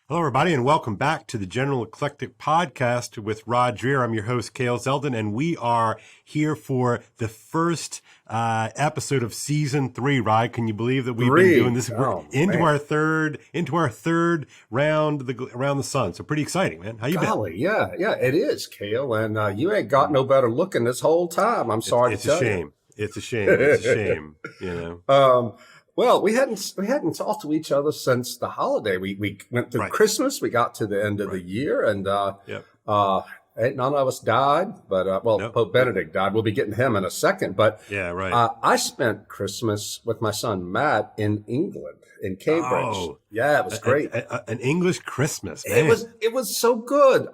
Hello, everybody, and welcome back to the General Eclectic Podcast with Rod Dreher. I'm your host, Kale Zelden, and we are here for the first episode of season 3. Rod, can you believe that we've been doing this? We're into our third round around the sun. So pretty exciting, man. How you been? Yeah, it is, Kale, and you ain't got no better looking this whole time. I'm sorry to tell you. It's a shame. It's a shame. You know. Well, we hadn't talked to each other since the holiday. We went through Christmas. We got to the end of the year, and ain't none of us died. But Pope Benedict died. We'll be getting him in a second. But I spent Christmas with my son Matt in England, in Cambridge. Oh, yeah, it was great. An English Christmas, man. It was so good.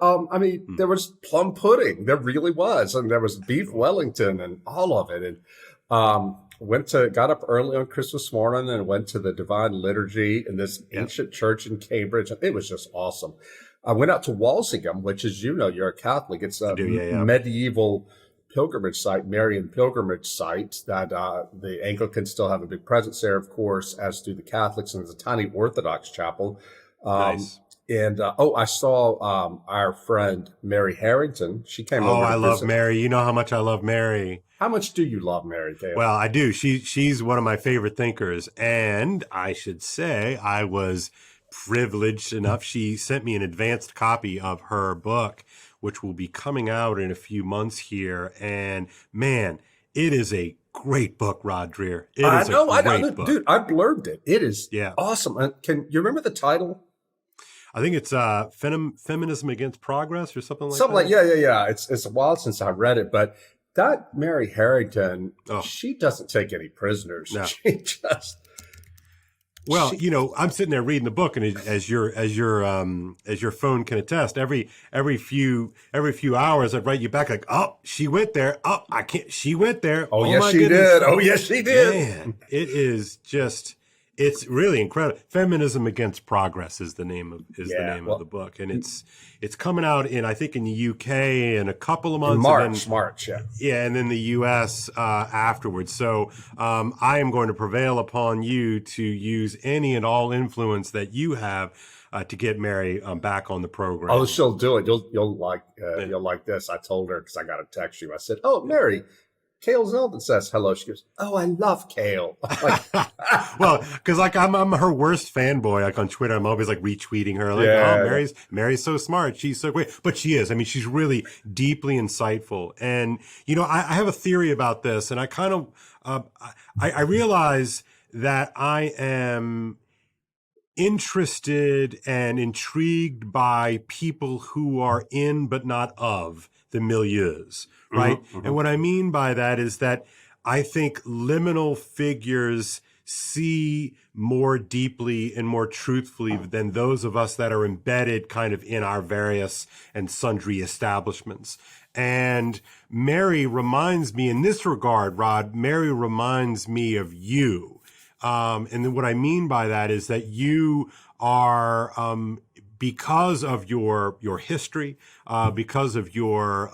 There was plum pudding. There really was, and there was beef Wellington and all of it. And got up early on Christmas morning and went to the Divine Liturgy in this ancient church in Cambridge. It was just awesome. I went out to Walsingham, which is, you're a Catholic. It's a medieval pilgrimage site, Marian pilgrimage site that the Anglicans still have a big presence there, of course, as do the Catholics, and it's a tiny Orthodox chapel. Nice. And I saw our friend Mary Harrington. She came over. Oh, I love Mary. You know how much I love Mary. How much do you love Mary, Kale? Well, I do. She's one of my favorite thinkers, and I should say I was privileged enough. She sent me an advanced copy of her book, which will be coming out in a few months here. And man, it is a great book, Rod Dreher. I know, dude. I blurbed it. It is awesome. Can you remember the title? I think it's Feminism Against Progress or something like that. Something like yeah. It's a while since I read it, but that Mary Harrington, she doesn't take any prisoners. No. She just I'm sitting there reading the book, and as your phone can attest, every few hours I'd write you back like, oh, she went there. Oh, I can't. She went there. Oh yes, she did. Oh yes, she did. Man, it is just. It's really incredible. Feminism Against Progress is the name of the book, and it's coming out in the UK in a couple of months. March, and then the US afterwards. So I am going to prevail upon you to use any and all influence that you have to get Mary back on the program. Oh, she'll do it. You'll like this. I told her because I got a text you. I said, "Oh, Mary, Kale Zelden says hello." She goes, "Oh, I love Kale." Well, because I'm her worst fanboy. Like on Twitter, I'm always like retweeting her. Like, Mary's so smart. She's so great. But she is. I mean, she's really deeply insightful. And I have a theory about this, and I kind of I realize that I am interested and intrigued by people who are in but not of the milieus, right? Mm-hmm. And what I mean by that is that I think liminal figures see more deeply and more truthfully than those of us that are embedded kind of in our various and sundry establishments. And Mary reminds me in this regard, Rod, Mary reminds me of you. And then what I mean by that is that you are, because of your history, because of your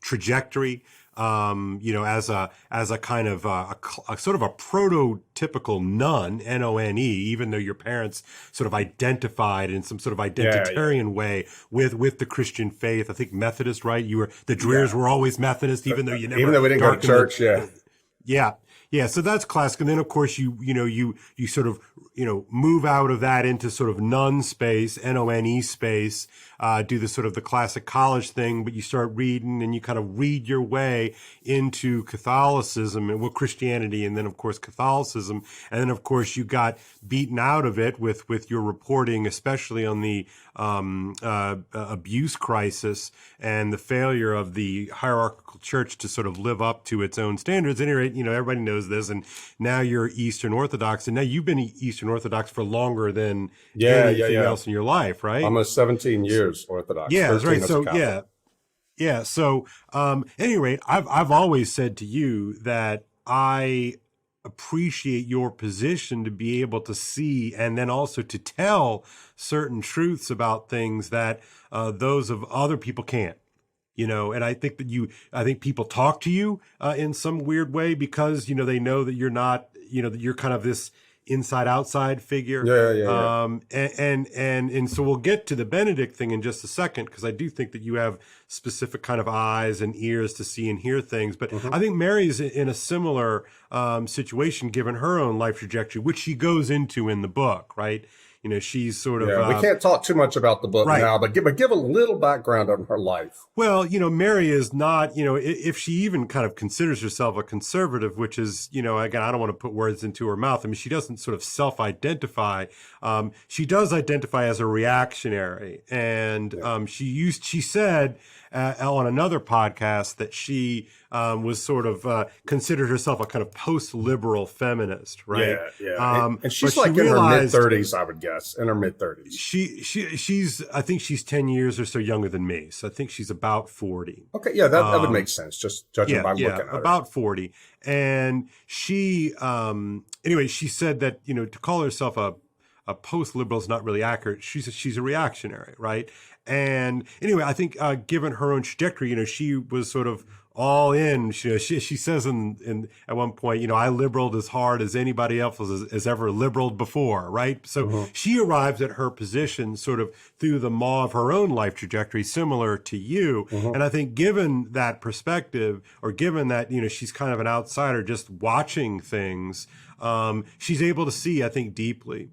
trajectory, as a kind of a sort of a prototypical nun, N-O-N-E, even though your parents sort of identified in some sort of identitarian way with the Christian faith. I think Methodist, right? The Drehers were always Methodist, even though we didn't go to church. Yeah, so that's classic. And then, of course, you sort of, move out of that into sort of nun space, N-O-N-E space, do the sort of the classic college thing, but you start reading and you kind of read your way into Catholicism and Christianity, and then, of course, Catholicism. And then, of course, you got beaten out of it with your reporting, especially on the abuse crisis and the failure of the hierarchical church to sort of live up to its own standards. At any rate, everybody knows this, and now you're Eastern Orthodox, and now you've been Eastern Orthodox for longer than anything else in your life, right? Almost 17 years Orthodox. Yeah, that's right. So yeah. So at any rate, I've always said to you that I appreciate your position to be able to see and then also to tell certain truths about things that those of other people can't. And I think that people talk to you in some weird way because, they know that you're not, that you're kind of this inside outside figure. And so we'll get to the Benedict thing in just a second, because I do think that you have specific kind of eyes and ears to see and hear things. But I think Mary's in a similar situation, given her own life trajectory, which she goes into in the book, right? You know, she's sort of... we can't talk too much about the book now, but give a little background on her life. Well, you know, Mary is not, you know, if she even kind of considers herself a conservative, which is, you know, again, I don't want to put words into her mouth. I mean, she doesn't sort of self-identify. She does identify as a reactionary. And she said on another podcast that she was sort of considered herself a kind of post-liberal feminist, right? And she's like in her mid-30s, I would guess, in her mid-30s. She's I think she's 10 years or so younger than me. So I think she's about 40. Okay, yeah, that would make sense, just judging by looking at her. About 40. And she, anyway, she said that, you know, to call herself a post-liberal is not really accurate. She's a reactionary, right? And anyway, I think given her own trajectory, you know, she was sort of all in. She says in at one point, you know, I liberaled as hard as anybody else has ever liberaled before, right? So she arrives at her position sort of through the maw of her own life trajectory, similar to you. And I think given that perspective, or given that, you know, she's kind of an outsider just watching things, she's able to see, I think, deeply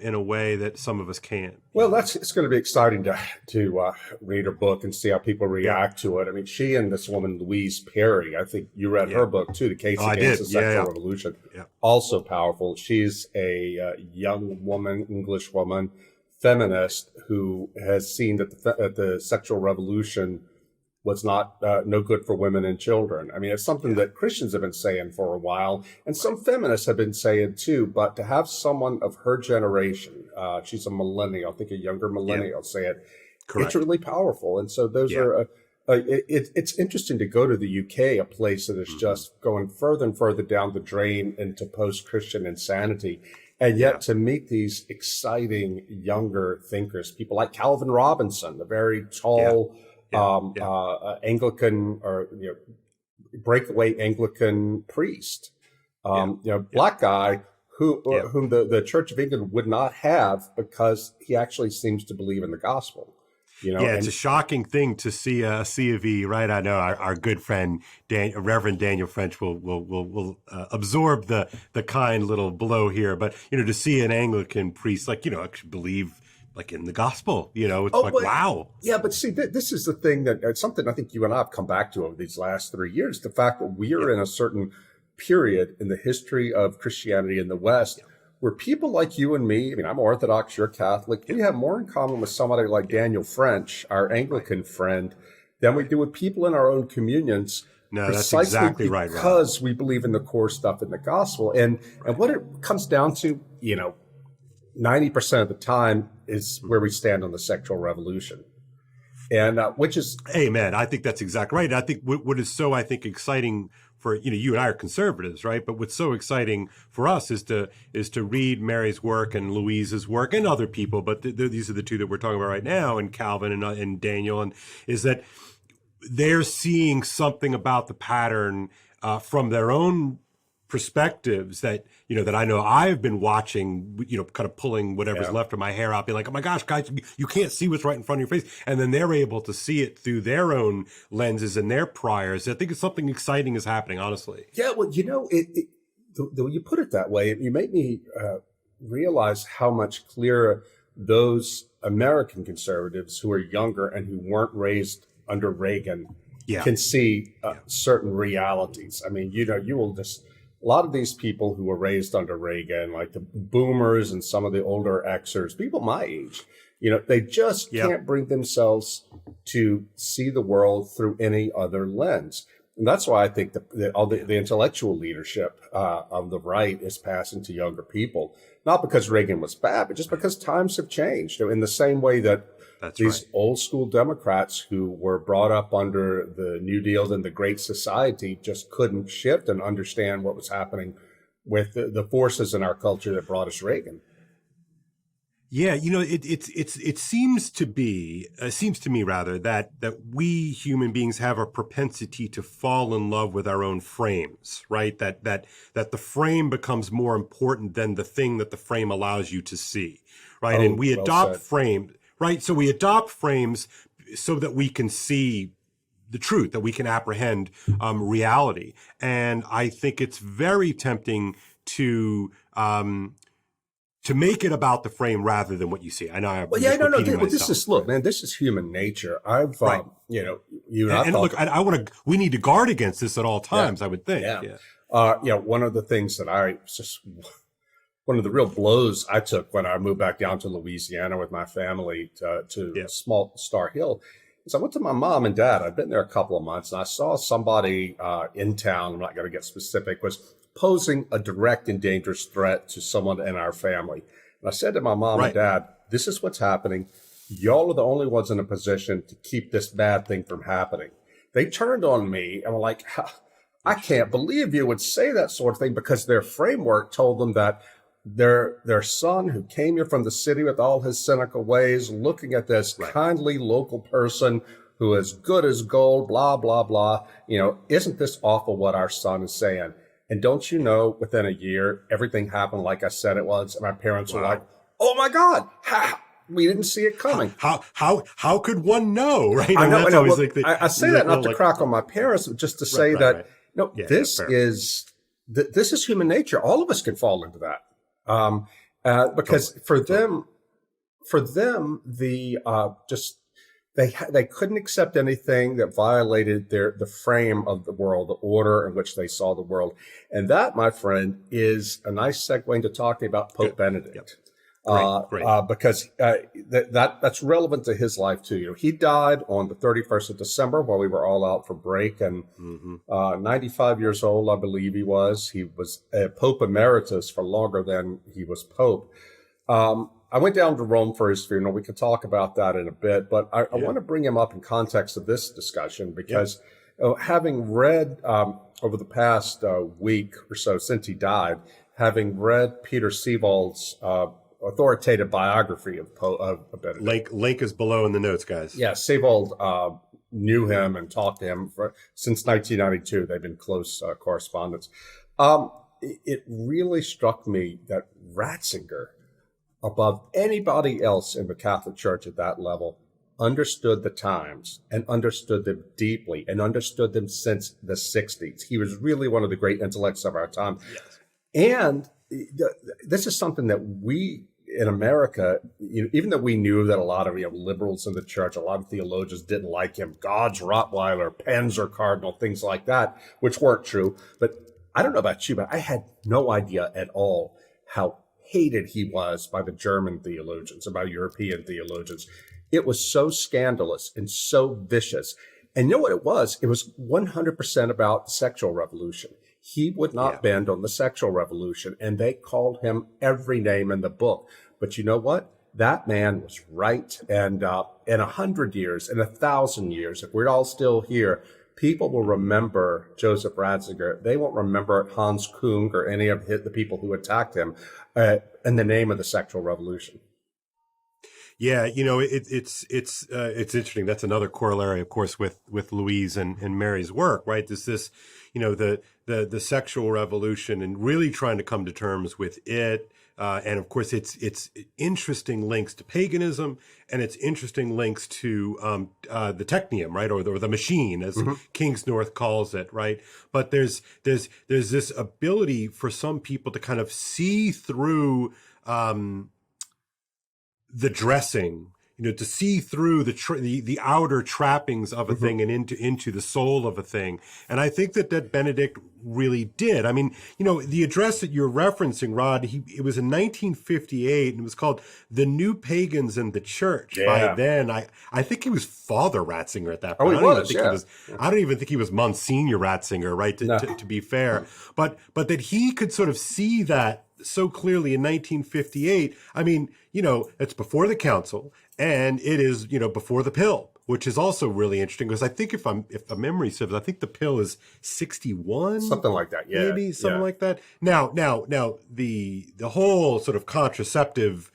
in a way that some of us can't. Well, it's going to be exciting to read her book and see how people react to it. I mean, she and this woman, Louise Perry, I think you read her book too, The Case Against the Sexual Revolution. Also powerful. She's a young woman, English woman, feminist, who has seen that the sexual revolution was not no good for women and children. I mean, it's something that Christians have been saying for a while, and some feminists have been saying too. But to have someone of her generation, she's a millennial, I think a younger millennial, say it, it's really powerful. And so those are. It's interesting to go to the UK, a place that is just going further and further down the drain into post-Christian insanity. And yet to meet these exciting younger thinkers, people like Calvin Robinson, the very tall Anglican or breakaway Anglican priest, black guy whom the Church of England would not have because he actually seems to believe in the gospel. You know, it's a shocking thing to see a C of E, right? I know our good friend Reverend Daniel French will absorb the kind little blow here, but you know, to see an Anglican priest actually believe in the gospel, it's wow. Yeah, but see, this is the thing that it's something I think you and I have come back to over these last 3 years. The fact that we are in a certain period in the history of Christianity in the West where people like you and me, I mean, I'm Orthodox, you're Catholic, we have more in common with somebody like Daniel French, our Anglican friend, than we do with people in our own communions. No, that's exactly right. Because we believe in the core stuff in the gospel. And what it comes down to, 90% of the time is where we stand on the sexual revolution. And which is... Amen. I think that's exactly right. I think what is so, exciting for, you and I are conservatives, right? But what's so exciting for us is to read Mary's work and Louise's work and other people, but these are the two that we're talking about right now, and Calvin and Daniel, and is that they're seeing something about the pattern from their own perspectives that I know I've been watching, kind of pulling whatever's left of my hair out, being like, oh my gosh, guys, you can't see what's right in front of your face. And then they're able to see it through their own lenses and their priors. I think it's something exciting is happening, honestly. Yeah, well, you put it that way, you make me realize how much clearer those American conservatives who are younger and who weren't raised under Reagan can see certain realities. I mean, you will just... A lot of these people who were raised under Reagan, like the boomers and some of the older Xers, people my age, they just can't bring themselves to see the world through any other lens. And that's why I think the intellectual leadership of the right is passing to younger people, not because Reagan was bad, but just because times have changed in the same way that these old school Democrats who were brought up under the New Deal and the Great Society just couldn't shift and understand what was happening with the forces in our culture that brought us Reagan. Yeah, it seems to be seems to me rather that we human beings have a propensity to fall in love with our own frames, right? That the frame becomes more important than the thing that the frame allows you to see, right? Oh, And we well adopt said. frames, right? So we adopt frames so that we can see the truth, that we can apprehend reality. And I think it's very tempting to make it about the frame rather than what you see. I know I'm Well, yeah, just no, no. repeating Well, this myself. is look, man. This is human nature. I've, Right. you and I And look, talked. I want to. We need to guard against this at all Yeah, times. I would think. yeah. Yeah. One of the things that one of the real blows I took when I moved back down to Louisiana with my family to Yeah. small Star Hill is I went to my mom and dad. I'd been there a couple of months, and I saw somebody in town. I'm not going to get specific. Was posing a direct and dangerous threat to someone in our family. And I said to my mom and Right. dad, "This is what's happening. Y'all are the only ones in a position to keep this bad thing from happening." They turned on me and were like, "I can't believe you would say that sort of thing," because their framework told them that their son who came here from the city with all his cynical ways, looking at this Right. kindly local person who is good as gold, blah, blah, blah. Isn't this awful what our son is saying? And don't you know, within a year, everything happened like I said it was. And my parents were Wow. like, "Oh my God, we didn't see it coming." How could one know? Right. I And know. that's I know. always Well, like the, I say that not to like, crack on my parents, but just to say right, that, right. Yeah, this fair. this is human nature. All of us can fall into that. Because Totally. for them, the just they couldn't accept anything that violated the frame of the world, the order in which they saw the world, and that, my friend, is a nice segue into talking about Pope Good. Benedict. Yep. Great. Because that's relevant to his life too. He died on the 31st of December while we were all out for break, and 95 years old, I believe he was. He was a Pope Emeritus for longer than he was Pope. I went down to Rome for his funeral. We could talk about that in a bit, but I want to bring him up in context of this discussion because having read over the past week or so since he died, having read Peter Seewald's authoritative biography of Benedict. Link is below in the notes, guys. Yeah, Seewald knew him and talked to him since 1992. They've been close correspondents. It really struck me that Ratzinger, above anybody else in the Catholic Church at that level, understood the times and understood them deeply and understood them since the 60s. He was really one of the great intellects of our time. Yes. And this is something that we in America, even though we knew that a lot of liberals in the church, a lot of theologians didn't like him, God's Rottweiler, Panzer Cardinal, things like that, which weren't true. But I don't know about you, but I had no idea at all how hated he was by the German theologians and by European theologians. It was so scandalous and so vicious. And you know what it was? It was 100% about the sexual revolution. He would not bend on the sexual revolution, and they called him every name in the book. But you know what? That man was right. And in 100 years, in 1,000 years, if we're all still here, people will remember Joseph Ratzinger. They won't remember Hans Kung or any of the people who attacked him in the name of the sexual revolution. Yeah, it's interesting. That's another corollary, of course, with Louise and Mary's work, right? This the sexual revolution and really trying to come to terms with it. And of course, it's interesting links to paganism, and it's interesting links to the technium, right, or the machine, as Kingsnorth calls it, right. But there's this ability for some people to kind of see through the dressing, to see through the outer trappings of a thing and into the soul of a thing. And I think that Benedict really did. I mean, the address that you're referencing, Rod, it was in 1958, and it was called "The New Pagans and the Church." Yeah. By then, I think he was Father Ratzinger at that point. I don't even think he was Monsignor Ratzinger, right? To be fair, but that he could sort of see that so clearly in 1958. I mean, it's before the council, and it is, before the pill, which is also really interesting because I think if a memory serves, I think the pill is 61, something like that. Yeah, maybe something like that. Now, the whole sort of contraceptive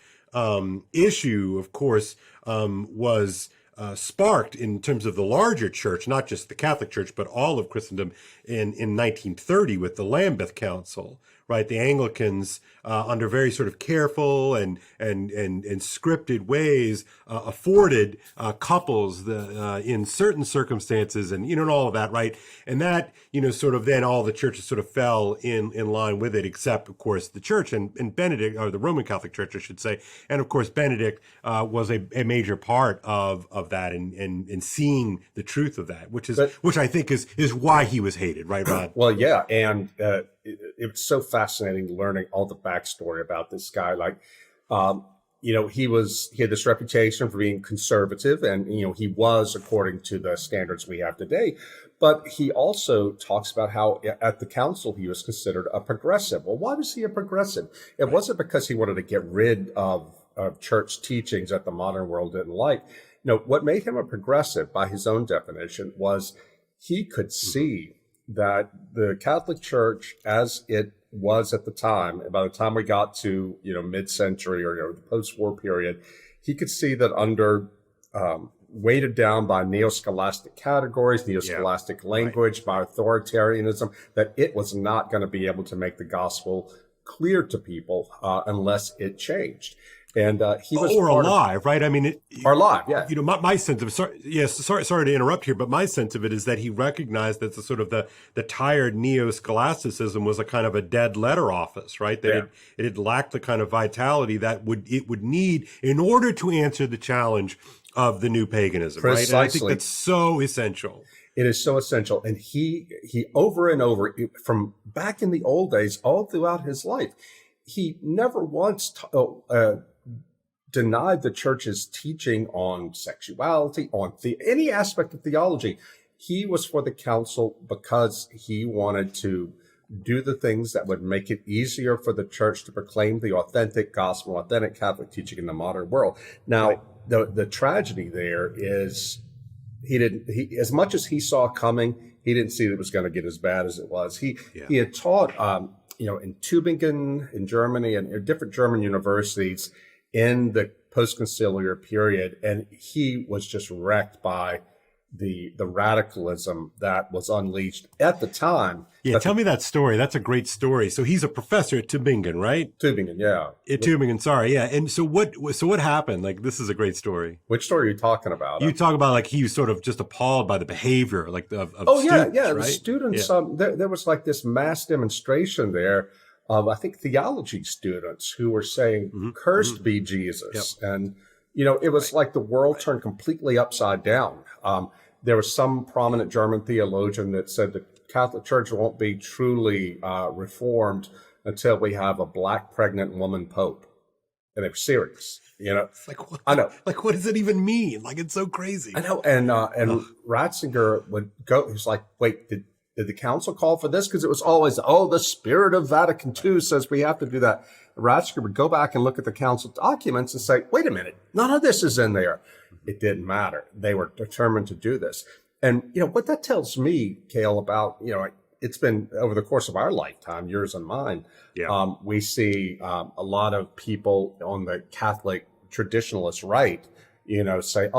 issue, of course, was sparked in terms of the larger church, not just the Catholic Church, but all of Christendom in 1930 with the Lambeth Council, right? The Anglicans, under very sort of careful and scripted ways, afforded couples in certain circumstances, and and all of that, right? And that sort of then all the churches sort of fell in line with it, except of course the Church and Benedict, or the Roman Catholic Church, I should say, and of course Benedict was a major part of that and seeing the truth of that, which I think is why he was hated, right, Rod? Well, yeah, and it's so fascinating learning all the backstory about this guy. Like, he had this reputation for being conservative, and he was, according to the standards we have today. But he also talks about how at the council he was considered a progressive. Well, why was he a progressive? It wasn't because he wanted to get rid of church teachings that the modern world didn't like. What made him a progressive, by his own definition, was he could see that the Catholic Church, as it was at the time, by the time we got to mid-century or the post-war period, he could see that under weighted down by neo-scholastic categories, neo-scholastic language, by authoritarianism, that it was not going to be able to make the gospel clear to people unless it changed. And he was alive, right? I mean, or alive, yeah. My sense of sorry to interrupt here, but my sense of it is that he recognized that the sort of the tired neo-scholasticism was a kind of a dead letter office, right? That it had lacked the kind of vitality that it would need in order to answer the challenge of the new paganism, Precisely. Right? And I think that's so essential. It is so essential. And he over and over, from back in the old days, all throughout his life, he never once denied the church's teaching on sexuality, on any aspect of theology. He was for the council because he wanted to do the things that would make it easier for the church to proclaim the authentic gospel, authentic Catholic teaching in the modern world. Now, the tragedy there is he as much as he saw coming, he didn't see that it was going to get as bad as it was. He had taught in Tübingen in Germany and different German universities in the post-conciliar period, and he was just wrecked by the radicalism that was unleashed at the time. Yeah, tell me that story. That's a great story. So he's a professor at Tübingen, right? Tübingen, yeah. At Tübingen, sorry, yeah. And so what happened? Like, this is a great story. Which story are you talking about? You talk about like he was sort of just appalled by the behavior, like of students, right? The students. There was like this mass demonstration there of, I think, theology students who were saying, "Cursed be Jesus," and it was like the world turned completely upside down. There was some prominent German theologian that said the Catholic Church won't be truly reformed until we have a black pregnant woman pope. And they were serious, It's like, what? I know. Like, what does it even mean? Like, it's so crazy. I know. And Ratzinger would go, he's like, wait, did the council call for this? Because it was always, the spirit of Vatican II says we have to do that. Ratzinger would go back and look at the council documents and say, wait a minute, none of this is in there. It didn't matter. They were determined to do this. And, what that tells me, Kale, about, it's been over the course of our lifetime, yours and mine. Yeah. We see a lot of people on the Catholic traditionalist right, say,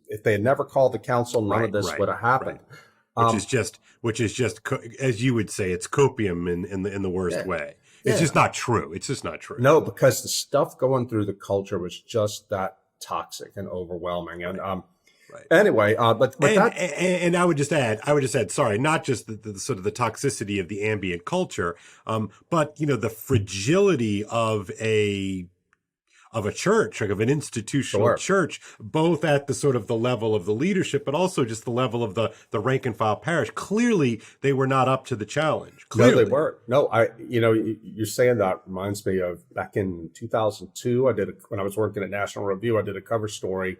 if they had never called the council, none of this would have happened. Right. Which is just, as you would say, it's copium in the worst way. It's just not true. It's just not true. No, because the stuff going through the culture was just that toxic and overwhelming. And anyway, and I would just add, sorry, not just the sort of the toxicity of the ambient culture, but the fragility of a church, like of an institutional church, both at the sort of the level of the leadership, but also just the level of the rank and file parish. Clearly, they were not up to the challenge. Clearly. No, they weren't. No, you're saying that reminds me of back in 2002. When I was working at National Review, I did a cover story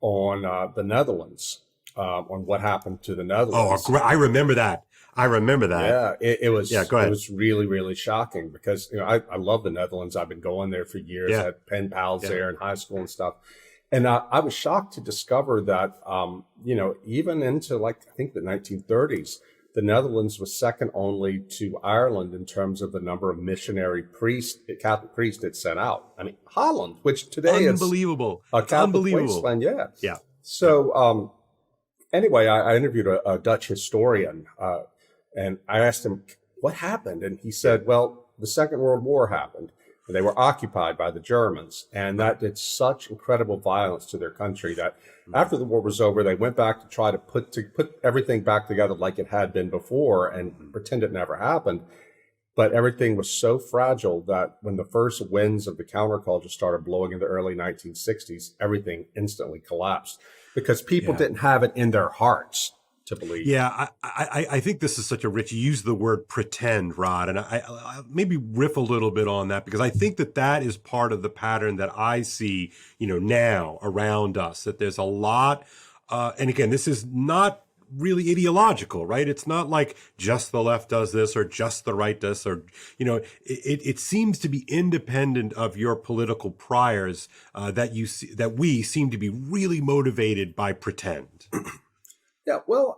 on the Netherlands, on what happened to the Netherlands. Oh, I remember that. Yeah, it was. Yeah, go ahead. It was really, really shocking because I love the Netherlands. I've been going there for years. I had pen pals there in high school and stuff, and I was shocked to discover that even into I think the 1930s, the Netherlands was second only to Ireland in terms of the number of missionary priests, Catholic priests it sent out. I mean, Holland, which today unbelievable. is a It's Catholic unbelievable. wasteland, yeah. Yeah. So anyway, I interviewed a Dutch historian, and I asked him, what happened? And he said, well, the Second World War happened. And they were occupied by the Germans, and that did such incredible violence to their country that after the war was over, they went back to try to put everything back together like it had been before and pretend it never happened. But everything was so fragile that when the first winds of the counterculture started blowing in the early 1960s, everything instantly collapsed because people didn't have it in their hearts to believe. Yeah, I think this is such a rich, you use the word pretend, Rod, and I maybe riff a little bit on that because I think that is part of the pattern that I see, now around us, that there's a lot, and again, this is not really ideological, right? It's not like just the left does this or just the right does, or, it seems to be independent of your political priors, that we seem to be really motivated by pretend. Yeah, well,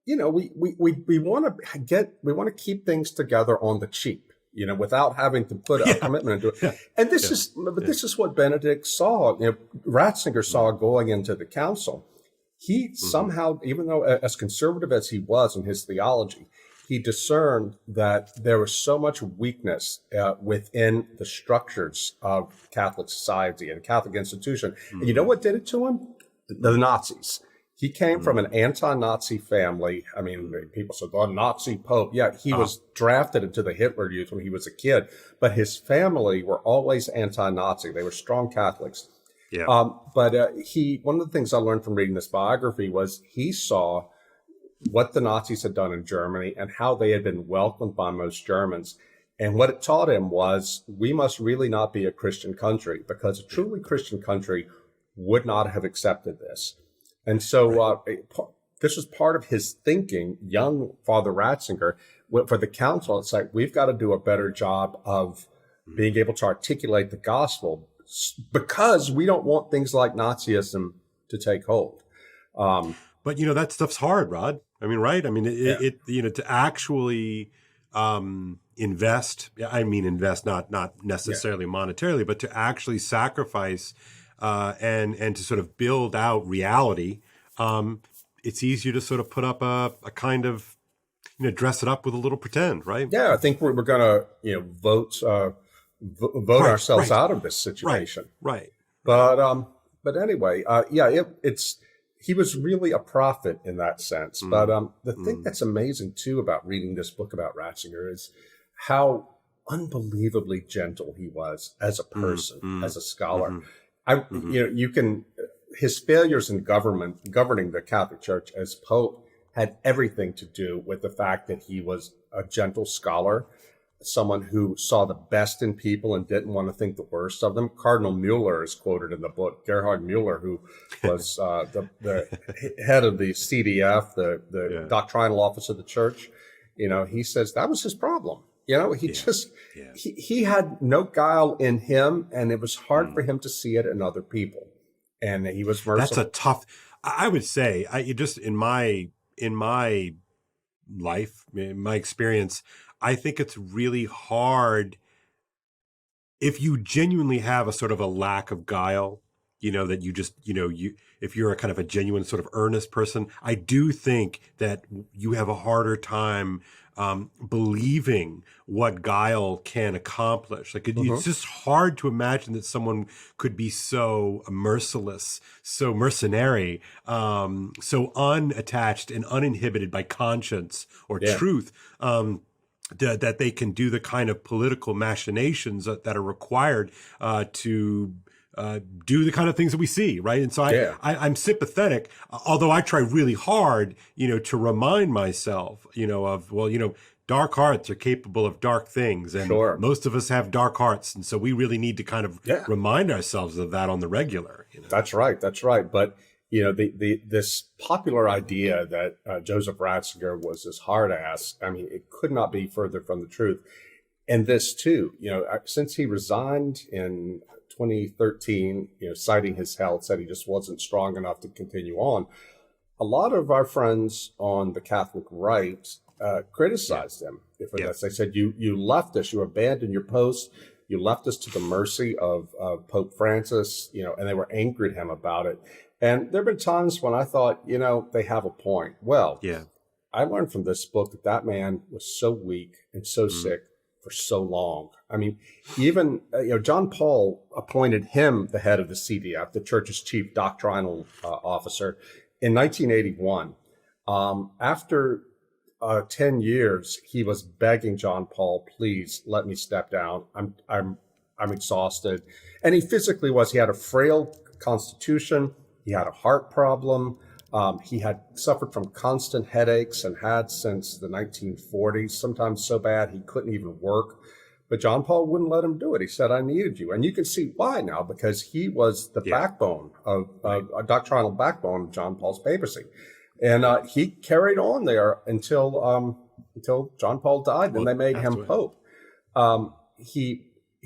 we want to keep things together on the cheap, without having to put a commitment into it. Yeah. And this is what Benedict saw. Ratzinger saw going into the council. He somehow, even though as conservative as he was in his theology, he discerned that there was so much weakness within the structures of Catholic society and Catholic institution. And you know what did it to him? The Nazis. He came from an anti-Nazi family. I mean, people said, "Oh, Nazi Pope." Yeah, he was drafted into the Hitler Youth when he was a kid, but his family were always anti-Nazi. They were strong Catholics. Yeah. But one of the things I learned from reading this biography was he saw what the Nazis had done in Germany and how they had been welcomed by most Germans. And what it taught him was we must really not be a Christian country, because a truly Christian country would not have accepted this. And so this was part of his thinking, young Father Ratzinger, for the council. It's like, we've got to do a better job of being able to articulate the gospel because we don't want things like Nazism to take hold. But, that stuff's hard, Rod. I mean, right? I mean, to actually invest, not necessarily monetarily, but to actually sacrifice and to sort of build out reality, it's easier to sort of put up a kind of, dress it up with a little pretend, right? Yeah, I think we're going to, vote ourselves out of this situation. Right. But anyway, he was really a prophet in that sense. But the thing that's amazing too about reading this book about Ratzinger is how unbelievably gentle he was as a person, as a scholar. His failures in governing the Catholic Church as Pope had everything to do with the fact that he was a gentle scholar, someone who saw the best in people and didn't want to think the worst of them. Cardinal Mueller is quoted in the book, Gerhard Mueller, who was the head of the CDF, the doctrinal office of the church. He says that was his problem. He had no guile in him, and it was hard for him to see it in other people. And he was merciful. That's a tough, I would say, in my life, in my experience, I think it's really hard if you genuinely have a sort of a lack of guile, that you just, if you're a kind of a genuine sort of earnest person, I do think that you have a harder time believing what guile can accomplish. Like it's just hard to imagine that someone could be so merciless, so mercenary, so unattached and uninhibited by conscience or truth, that they can do the kind of political machinations that are required to do the kind of things that we see, right? And so I'm sympathetic, although I try really hard, to remind myself, of, dark hearts are capable of dark things, and most of us have dark hearts, and so we really need to kind of remind ourselves of that on the regular. That's right. But this popular idea that Joseph Ratzinger was this hard ass, I mean, it could not be further from the truth. And this too, since he resigned in 2013, citing his health, said he just wasn't strong enough to continue on. a lot of our friends on the Catholic right criticized him for this. They said, you left us, you abandoned your post, you left us to the mercy of Pope Francis, and they were angry at him about it. And there have been times when I thought, they have a point. Well, I learned from this book that man was so weak and so sick for so long. I mean, even, John Paul appointed him the head of the CDF, the church's chief doctrinal officer, in 1981. After 10 years, he was begging John Paul, please let me step down. I'm exhausted. And he physically was. He had a frail constitution. He had a heart problem. He had suffered from constant headaches and had since the 1940s, sometimes so bad he couldn't even work. But John Paul wouldn't let him do it. He said, I needed you. And you can see why now, because he was the backbone of a doctrinal backbone of John Paul's papacy. And he carried on there until John Paul died. Then they made him Pope.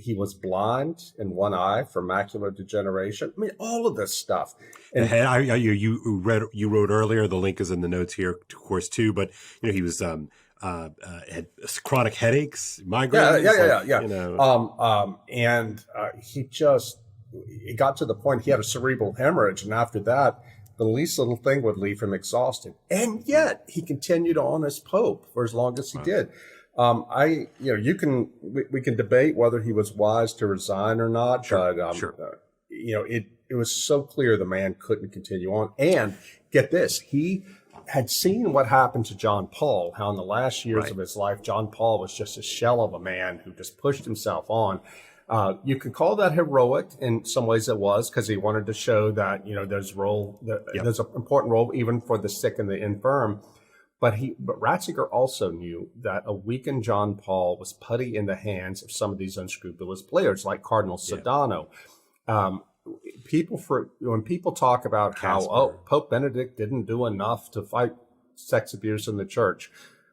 He was blind in one eye for macular degeneration. I mean, all of this stuff. And you wrote earlier. The link is in the notes here, of course, too. But he was had chronic headaches, migraines. And it got to the point he had a cerebral hemorrhage, and after that, the least little thing would leave him exhausted. And yet he continued on as Pope for as long as he did. We can debate whether he was wise to resign or not, but it was so clear the man couldn't continue on. And get this, he had seen what happened to John Paul, how in the last years of his life, John Paul was just a shell of a man who just pushed himself on. You could call that heroic. In some ways it was, because he wanted to show that, there's an important role even for the sick and the infirm. But Ratzinger also knew that a weakened John Paul was putty in the hands of some of these unscrupulous players like Cardinal Sodano. When people talk about how, Pope Benedict didn't do enough to fight sex abuse in the church.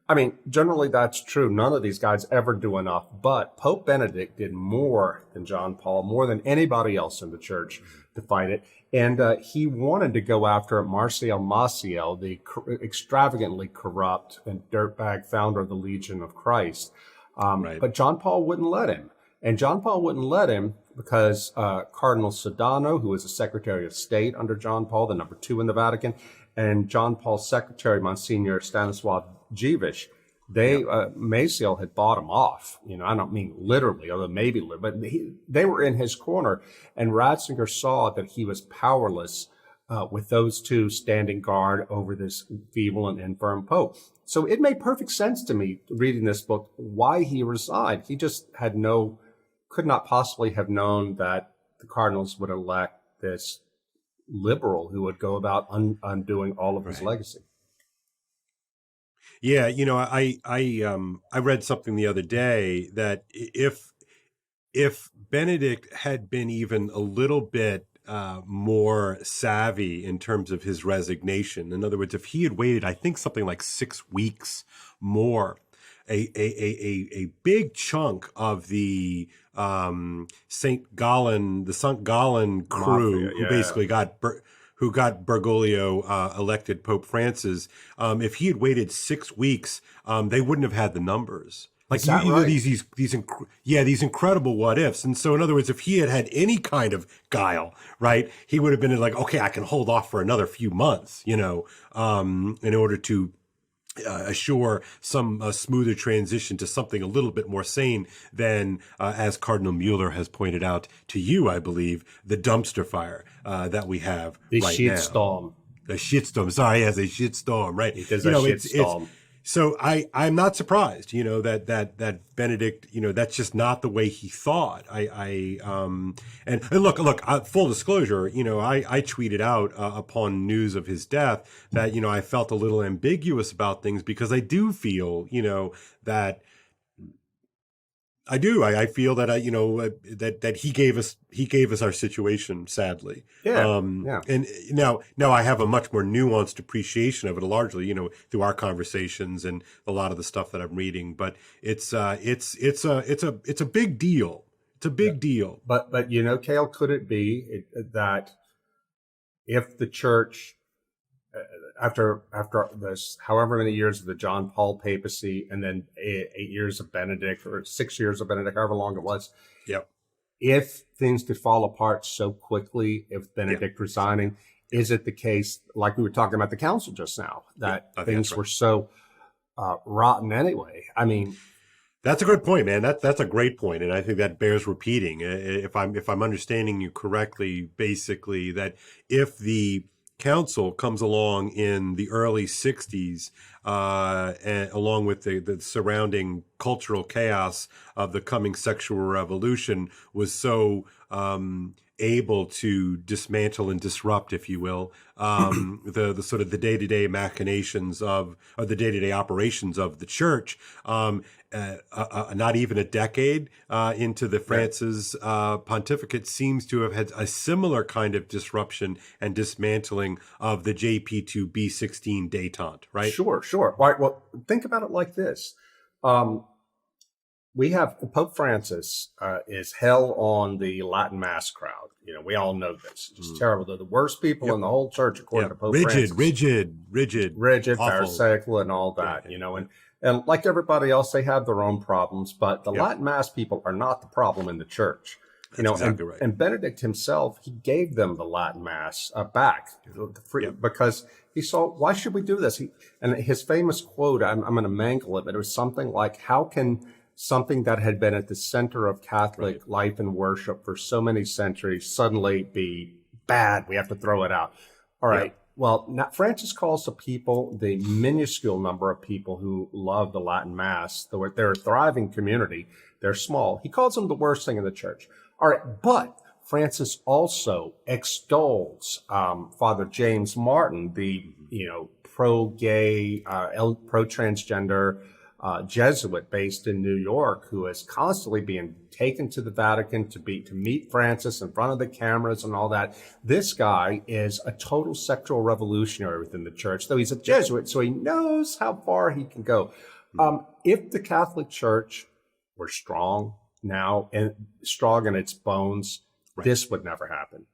I mean, generally that's true. None of these guys ever do enough. But Pope Benedict did more than John Paul, more than anybody else in the church to fight it. And he wanted to go after Marcial Maciel, the extravagantly corrupt and dirtbag founder of the Legion of Christ. But John Paul wouldn't let him. And John Paul wouldn't let him because Cardinal Sodano, who was the Secretary of State under John Paul, the number 2 in the Vatican, and John Paul's secretary, Monsignor Stanislav Dziwisz, Maciel had bought him off. I don't mean literally, although maybe, but they were in his corner. And Ratzinger saw that he was powerless with those two standing guard over this feeble and infirm Pope. So it made perfect sense to me, reading this book, why he resigned. He just could not possibly have known that the cardinals would elect this liberal who would go about undoing all of his legacy. Yeah, I read something the other day that if Benedict had been even a little bit more savvy in terms of his resignation, in other words, if he had waited, I think something like 6 weeks more, a big chunk of the St. Gallen crew, Mafia, who basically got Bergoglio elected Pope Francis, if he had waited 6 weeks, they wouldn't have had the numbers. Like these incredible what ifs. And so, in other words, if he had had any kind of guile, right, he would have been like, okay, I can hold off for another few months, in order to assure some smoother transition to something a little bit more sane than, as Cardinal Mueller has pointed out to you, I believe, the dumpster fire that we have the right shitstorm. The shitstorm. Sorry, yes, a shitstorm. Right. It is a shitstorm. So I'm not surprised, that Benedict, that's just not the way he thought. And look, full disclosure, I tweeted out upon news of his death that, I felt a little ambiguous about things because I do feel, that I do. I feel that that he gave us our situation, sadly. Yeah. And now I have a much more nuanced appreciation of it, largely, through our conversations and a lot of the stuff that I'm reading. But it's a big deal. It's a big deal. But Kale, could it be that if the church after this, however many years of the John Paul papacy, and then 8 years of Benedict, or 6 years of Benedict, however long it was. Yep. If things could fall apart so quickly, if Benedict resigning, is it the case, like we were talking about the council just now, that things were so rotten anyway? I mean, that's a good point, man. That's a great point, and I think that bears repeating. If I'm understanding you correctly, basically that if the council comes along in the early 60s, and along with the surrounding cultural chaos of the coming sexual revolution, was so able to dismantle and disrupt, if you will, the sort of the day-to-day machinations or the day-to-day operations of the church. Not even a decade into the Francis pontificate seems to have had a similar kind of disruption and dismantling of the JP2 B16 détente, right? Sure. All right, well, think about it like this. We have Pope Francis is hell on the Latin Mass crowd. You know, we all know this. It's just terrible. They're the worst people in the whole church, according to Pope Francis. Rigid, pharisaical, and all that. You know, and like everybody else, they have their own problems. But the Latin Mass people are not the problem in the church. You know, exactly right. And Benedict himself, he gave them the Latin Mass back because he saw, why should we do this? And his famous quote, I'm going to mangle it, but it was something like, how can something that had been at the center of Catholic life and worship for so many centuries suddenly be bad? We have to throw it out. All right. Well, now Francis calls the people, the minuscule number of people who love the Latin Mass, they're a thriving community. They're small. He calls them the worst thing in the church. All right. But Francis also extols Father James Martin, the, pro-gay, pro-transgender, Jesuit based in New York, who is constantly being taken to the Vatican to meet Francis in front of the cameras and all that. This guy is a total sexual revolutionary within the church, though he's a Jesuit, so he knows how far he can go. If the Catholic Church were strong now and strong in its bones, this would never happen.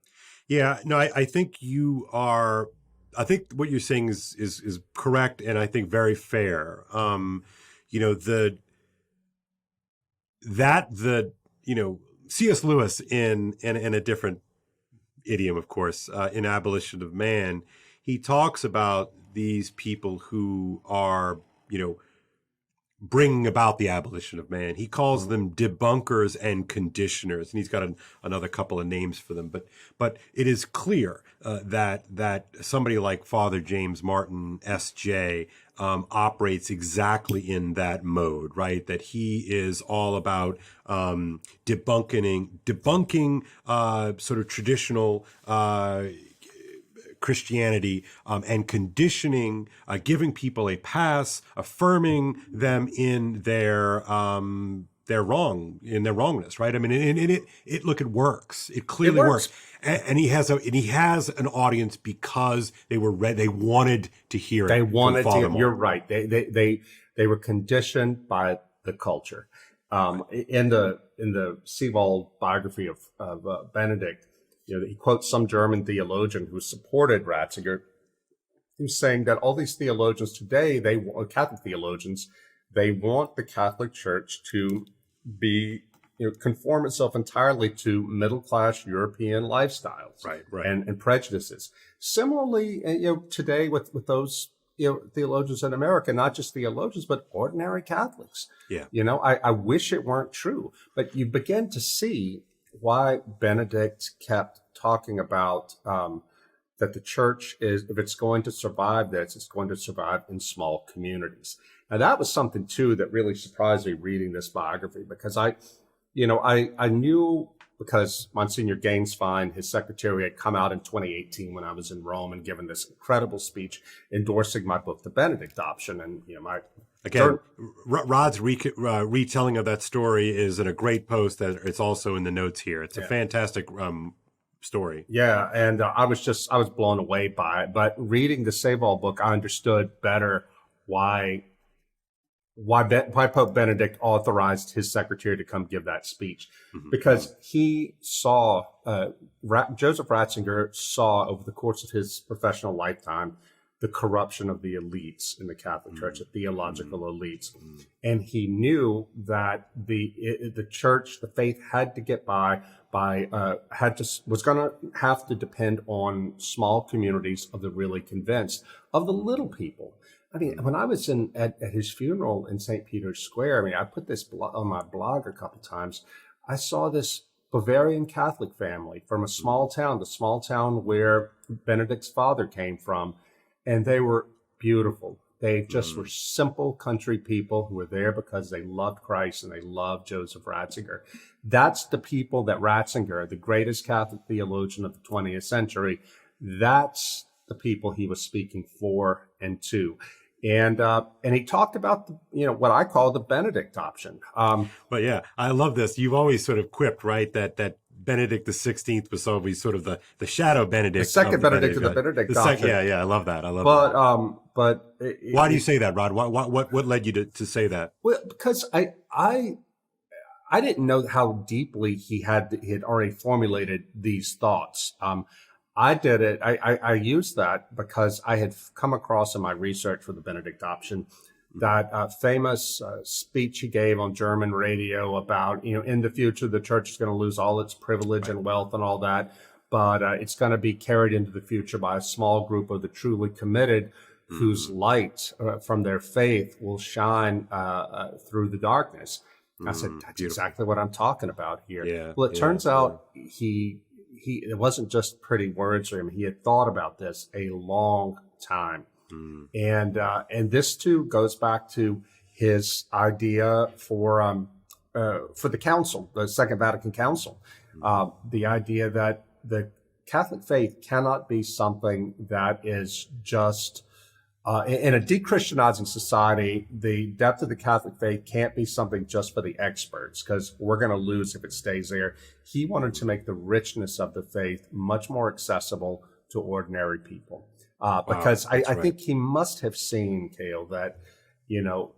Yeah, no, I think I think what you're saying is correct, and I think very fair. C.S. Lewis in a different idiom, of course, in Abolition of Man, he talks about these people who are, bringing about the abolition of man. He calls them debunkers and conditioners, and he's got another couple of names for them. But it is clear that somebody like Father James Martin, S.J., operates exactly in that mode, right? That he is all about debunking sort of traditional Christianity and conditioning, giving people a pass, affirming them in their wrongness, right? I mean, it works. It clearly works. And he has an audience because they wanted to hear it. They wanted to. You're right. They were conditioned by the culture. In the Seewald biography of Benedict, he quotes some German theologian who supported Ratzinger, who's saying that all these theologians today, Catholic theologians, they want the Catholic Church to be, conform itself entirely to middle-class European lifestyles, right, and prejudices. Similarly, today with those theologians in America, not just theologians, but ordinary Catholics. Yeah. I wish it weren't true, but you begin to see why Benedict kept talking about that the church is, if it's going to survive this, it's going to survive in small communities. Now, that was something, too, that really surprised me reading this biography, because I knew, because Monsignor Gainsfine, his secretary, had come out in 2018 when I was in Rome and given this incredible speech endorsing my book, The Benedict Option. And, Again, Rod's retelling of that story is in a great post that it's also in the notes here. It's a fantastic story. Yeah, and I was blown away by it. But reading the Seewald book, I understood better why Pope Benedict authorized his secretary to come give that speech, because he saw Joseph Ratzinger saw over the course of his professional lifetime the corruption of the elites in the Catholic Church, the theological elites. And he knew that the church, the faith had to get was going to have to depend on small communities of the really convinced, of the little people. I mean, when I was at his funeral in St. Peter's Square, I mean, I put this on my blog a couple times. I saw this Bavarian Catholic family from a small town, the small town where Benedict's father came from, and they were beautiful. They just were simple country people who were there because they loved Christ and they loved Joseph Ratzinger. That's the people that Ratzinger, the greatest Catholic theologian of the 20th century, that's the people he was speaking for and to. And he talked about what I call the Benedict option. But yeah, I love this. You've always sort of quipped, right, that Benedict XVI was always sort of the shadow Benedict. The second Benedict of the Benedict option. Yeah, I love that. I love that. But why do you say that, Rod? What led you to say that? Well, because I didn't know how deeply he had already formulated these thoughts. I did it. I used that because I had come across in my research for the Benedict option that famous speech he gave on German radio about, in the future, the church is going to lose all its privilege and wealth and all that, but it's going to be carried into the future by a small group of the truly committed whose light from their faith will shine through the darkness. I said, that's exactly what I'm talking about here. Yeah, well, it turns out it wasn't just pretty words for him. He had thought about this a long time. And this too goes back to his idea for the council, the Second Vatican Council, the idea that the Catholic faith cannot be something that is just in a de-Christianizing society. The depth of the Catholic faith can't be something just for the experts, because we're going to lose if it stays there. He wanted to make the richness of the faith much more accessible to ordinary people. Because I think he must have seen, Kale, that, in a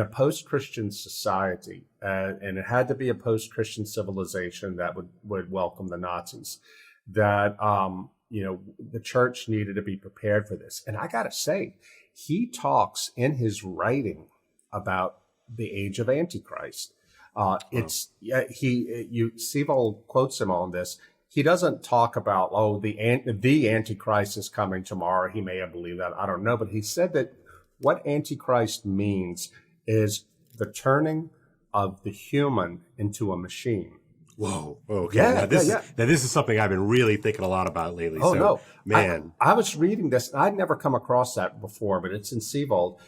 post-Christian society, and it had to be a post-Christian civilization that would welcome the Nazis, that, the church needed to be prepared for this. And I got to say, he talks in his writing about the age of Antichrist. Seewald quotes him on this. He doesn't talk about, the Antichrist is coming tomorrow. He may have believed that. I don't know. But he said that what Antichrist means is the turning of the human into a machine. Whoa. Okay. Now this is something I've been really thinking a lot about lately. No. Man. I was reading this. I'd never come across that before, but it's in Seewald.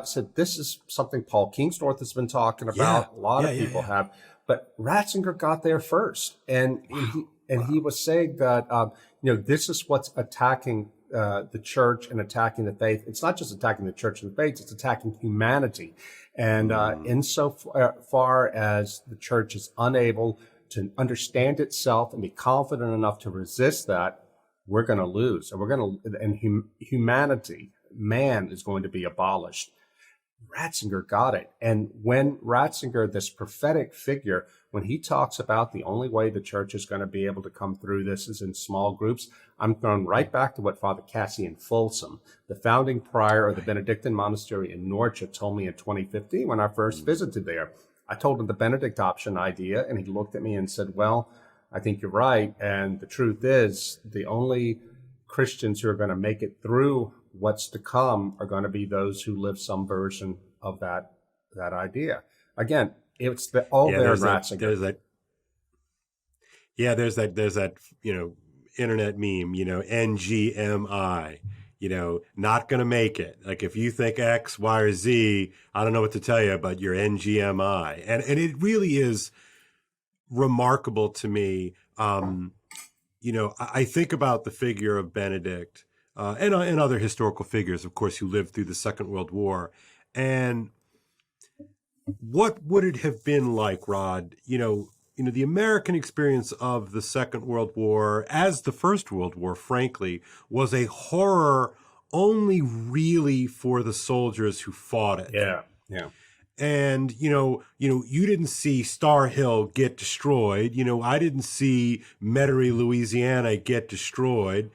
Said this is something Paul Kingsnorth has been talking about. A lot of people have. But Ratzinger got there first. And he was saying that, this is what's attacking the church and attacking the faith. It's not just attacking the church and the faith, it's attacking humanity. And insofar as the church is unable to understand itself and be confident enough to resist that, we're going to lose. And humanity, man, is going to be abolished. Ratzinger got it. And when Ratzinger, this prophetic figure, when he talks about the only way the church is going to be able to come through this is in small groups, I'm thrown right back to what Father Cassian Folsom, the founding prior of the Benedictine monastery in Norcia, told me in 2015 when I first visited there. I told him the Benedict option idea, and he looked at me and said, well, I think you're right. And the truth is, the only Christians who are going to make it through what's to come are going to be those who live some version of that idea. Again, it's there in Ratzinger. There's that internet meme, NGMI, not going to make it. Like if you think X, Y, or Z, I don't know what to tell you, but you're NGMI. And it really is remarkable to me. I think about the figure of Benedict and other historical figures, of course, who lived through the Second World War. And what would it have been like, Rod, the American experience of the Second World War, as the First World War, frankly, was a horror only really for the soldiers who fought it. Yeah. And, you didn't see Star Hill get destroyed. I didn't see Metairie, Louisiana get destroyed.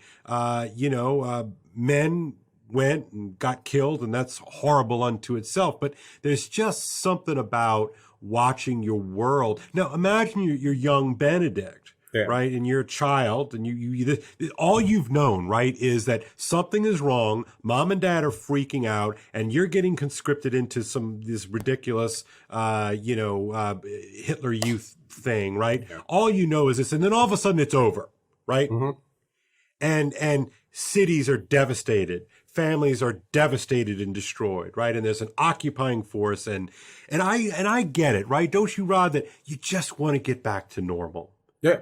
Men went and got killed, and that's horrible unto itself. But there's just something about watching your world. Now, imagine you're young Benedict, right? And you're a child, and you all you've known, right, is that something is wrong. Mom and dad are freaking out, and you're getting conscripted into this ridiculous, Hitler Youth thing, right? Yeah. All you know is this, and then all of a sudden it's over, right? Mm-hmm. And cities are devastated. Families are devastated and destroyed, right? And there's an occupying force, and I get it, right? Don't you, Rod, that you just want to get back to normal? Yeah.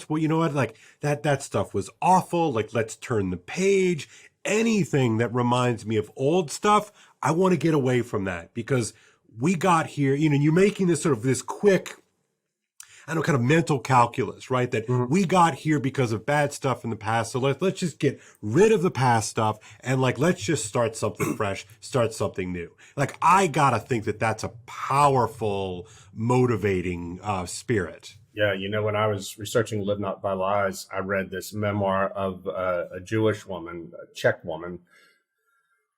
Well, you know what? Like that stuff was awful. Like, let's turn the page. Anything that reminds me of old stuff, I want to get away from that, because we got here, you're making this sort of this quick, kind of mental calculus, right? That we got here because of bad stuff in the past. So let's just get rid of the past stuff and let's just start something fresh, start something new. I gotta think that that's a powerful, motivating spirit. Yeah, when I was researching Live Not by Lies, I read this memoir of a Jewish woman, a Czech woman,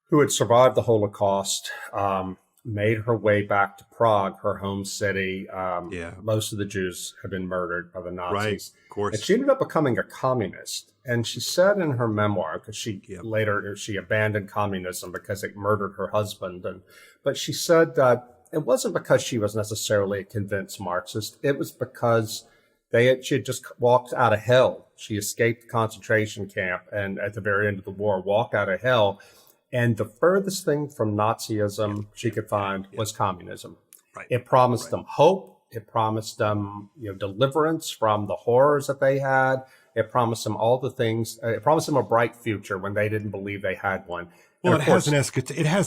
who had survived the Holocaust, made her way back to Prague, her home city. Most of the Jews had been murdered by the Nazis. Right, of course. And she ended up becoming a communist. And she said in her memoir, because she abandoned communism because it murdered her husband. But she said that it wasn't because she was necessarily a convinced Marxist. It was because she had just walked out of hell. She escaped the concentration camp, and at the very end of the war, walked out of hell. And the furthest thing from Nazism she could find was communism. Right. It promised them hope. It promised them, deliverance from the horrors that they had. It promised them all the things. It promised them a bright future when they didn't believe they had one. Well, it has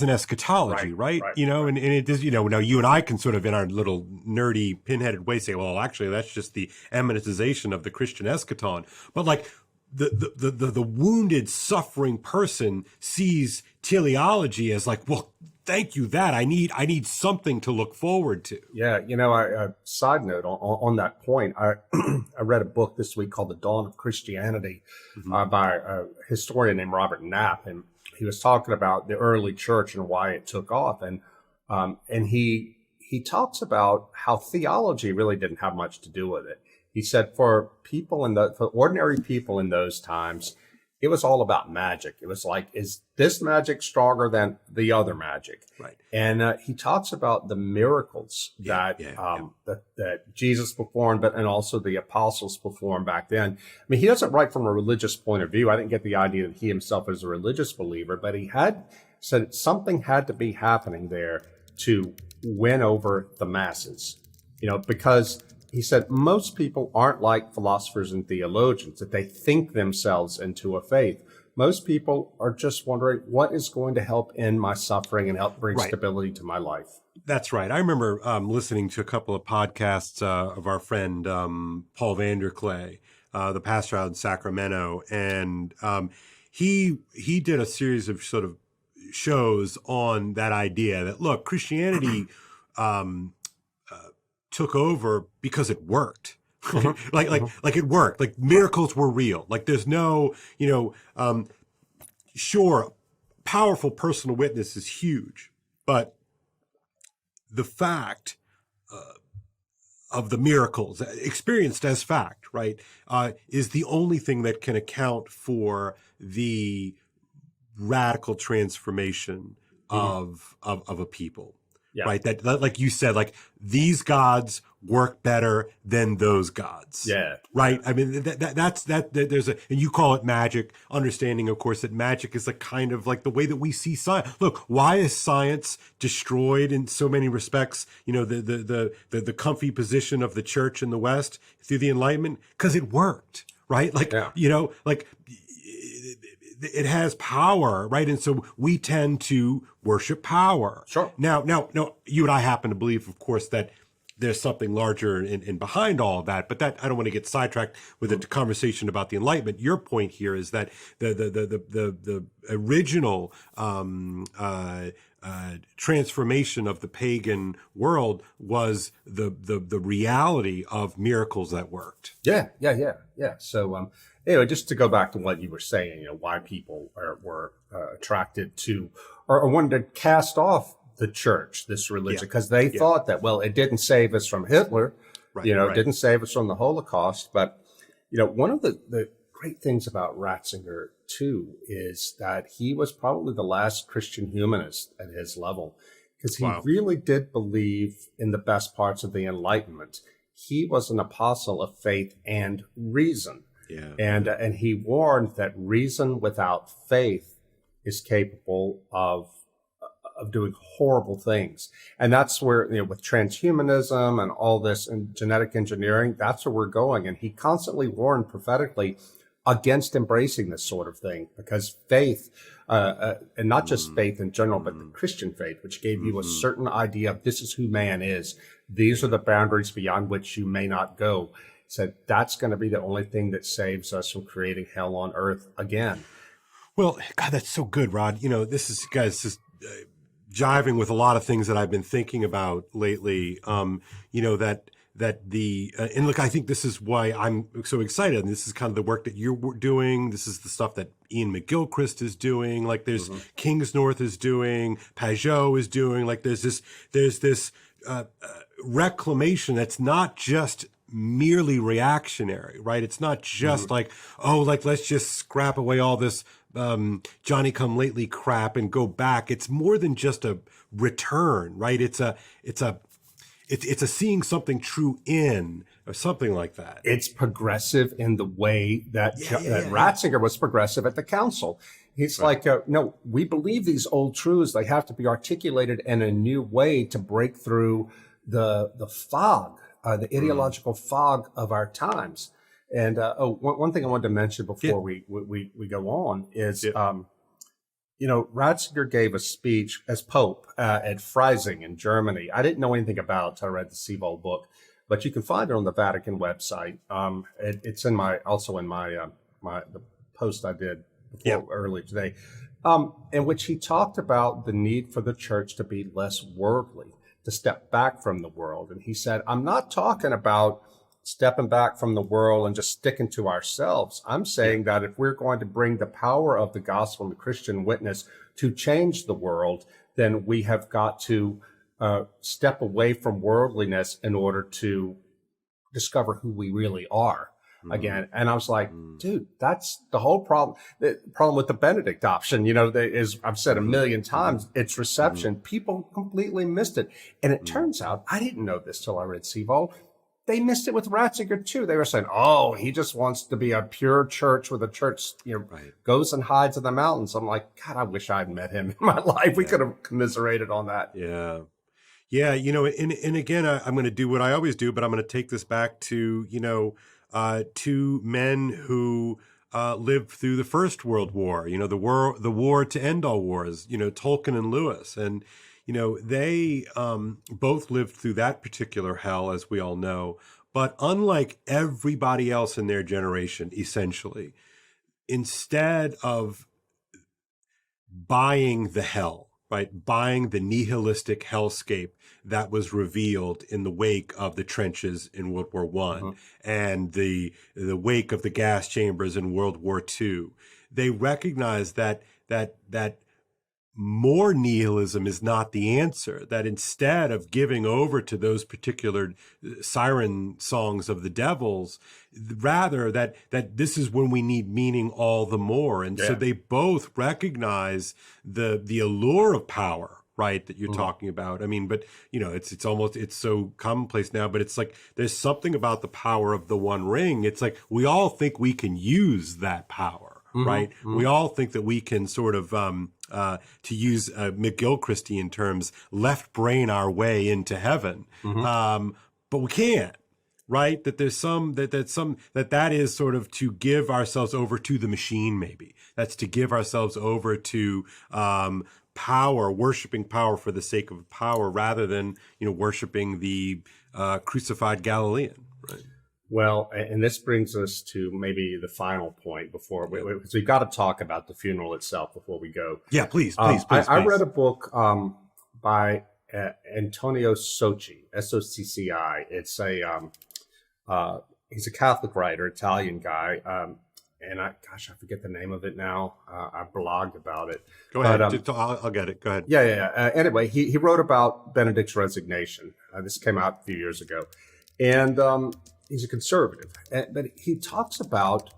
an eschatology, right? And it does, now you and I can sort of, in our little nerdy pinheaded way, say, well, actually, that's just the eminentization of the Christian eschaton. But the wounded, suffering person sees teleology as well, thank you, that I need something to look forward to. Yeah, side note on that point, I read a book this week called The Dawn of Christianity by a historian named Robert Knapp, and he was talking about the early church and why it took off, and he talks about how theology really didn't have much to do with it. He said for ordinary people in those times, it was all about magic. It was is this magic stronger than the other magic? Right. And he talks about the miracles that Jesus performed, and also the apostles performed back then. I mean, he doesn't write from a religious point of view. I didn't get the idea that he himself was a religious believer, but he had said something had to be happening there to win over the masses, because he said most people aren't like philosophers and theologians, that they think themselves into a faith. Most people are just wondering what is going to help end my suffering and help bring stability to my life. That's right. I remember listening to a couple of podcasts of our friend Paul Vanderklay, the pastor out in Sacramento, and he did a series of sort of shows on that idea that, look, Christianity took over because it worked. like it worked. Like miracles were real. There's no, sure, powerful personal witness is huge, but the fact of the miracles experienced as fact, right, is the only thing that can account for the radical transformation of a people. Yeah. Right. That, like you said, these gods work better than those gods. Yeah. Right. I mean, that's there's and you call it magic, understanding, of course, that magic is a kind of the way that we see science. Look, why is science destroyed in so many respects? The comfy position of the church in the West through the Enlightenment, because it worked. Right. It has power, right? And so we tend to worship power. Sure. Now, you and I happen to believe, of course, that there's something larger in behind all of that, but that I don't want to get sidetracked with a conversation about the Enlightenment. Your point here is that the original transformation of the pagan world was the reality of miracles that worked. Yeah. So anyway, just to go back to what you were saying, why people were attracted to or wanted to cast off the church, this religion, because they thought that, well, it didn't save us from Hitler, it didn't save us from the Holocaust. But, one of the great things about Ratzinger, too, is that he was probably the last Christian humanist at his level, because he really did believe in the best parts of the Enlightenment. He was an apostle of faith and reason. Yeah. And he warned that reason without faith is capable of doing horrible things. And that's where, with transhumanism and all this and genetic engineering, that's where we're going. And he constantly warned prophetically against embracing this sort of thing, because faith, and not just faith in general, but the Christian faith, which gave you a certain idea of this is who man is. These are the boundaries beyond which you may not go. Said that's going to be the only thing that saves us from creating hell on earth again. Well, God, that's so good, Rod. This is, guys, just jiving with a lot of things that I've been thinking about lately. And look, I think this is why I'm so excited. And this is kind of the work that you're doing. This is the stuff that Ian McGilchrist is doing. Like there's Kingsnorth is doing, Pajot is doing. Like there's this reclamation that's not just merely reactionary, right? It's not just let's just scrap away all this Johnny come lately crap and go back. It's more than just a return, right? It's a seeing something true in, or something like that. It's progressive in the way that Ratzinger was progressive at the council. He's like, no, we believe these old truths. They have to be articulated in a new way to break through the fog, the ideological fog of our times. And one thing I wanted to mention before we go on is, Ratzinger gave a speech as Pope at Freising in Germany. I didn't know anything about it until I read the Seewald book, but you can find it on the Vatican website. It's in the post I did early today, in which he talked about the need for the church to be less worldly, to step back from the world. And he said, I'm not talking about stepping back from the world and just sticking to ourselves. I'm saying that if we're going to bring the power of the gospel and the Christian witness to change the world, then we have got to step away from worldliness in order to discover who we really are again. And I was like, dude, that's the whole problem. The problem with the Benedict option, is, I've said a million times, its reception. People completely missed it. And it turns out, I didn't know this till I read Seewald, they missed it with Ratzinger too. They were saying, "Oh, he just wants to be a pure church where the church, goes and hides in the mountains." I'm like, God, I wish I'd met him in my life. We could have commiserated on that. Yeah. And again, I'm going to do what I always do, but I'm going to take this back to two men who lived through the First World War. The war to end all wars. Tolkien and Lewis, and they both lived through that particular hell, as we all know. But unlike everybody else in their generation, essentially, instead of buying the hell, right, buying the nihilistic hellscape that was revealed in the wake of the trenches in World War I and the wake of the gas chambers in World War II, they recognized that more nihilism is not the answer, that instead of giving over to those particular siren songs of the devils, rather that this is when we need meaning all the more. And so they both recognize the allure of power, right, that you're talking about. I mean, but it's so commonplace now, but it's like there's something about the power of the One Ring. It's like we all think we can use that power. Right. We all think that we can sort of, to use McGilchristian terms, left brain our way into heaven. But we can't. Right. That there's that is sort of to give ourselves over to the machine. Maybe that's to give ourselves over to power, worshiping power for the sake of power, rather than worshiping the crucified Galilean. Right. Well, and this brings us to maybe the final point before because we've got to talk about the funeral itself before we go. Yeah, please. I read a book by Antonio Socci, Socci. It's he's a Catholic writer, Italian guy, and I forget the name of it now. I blogged about it. Go ahead. I'll get it. Go ahead. Yeah. Anyway, he wrote about Benedict's resignation. This came out a few years ago, and he's a conservative. But he talks about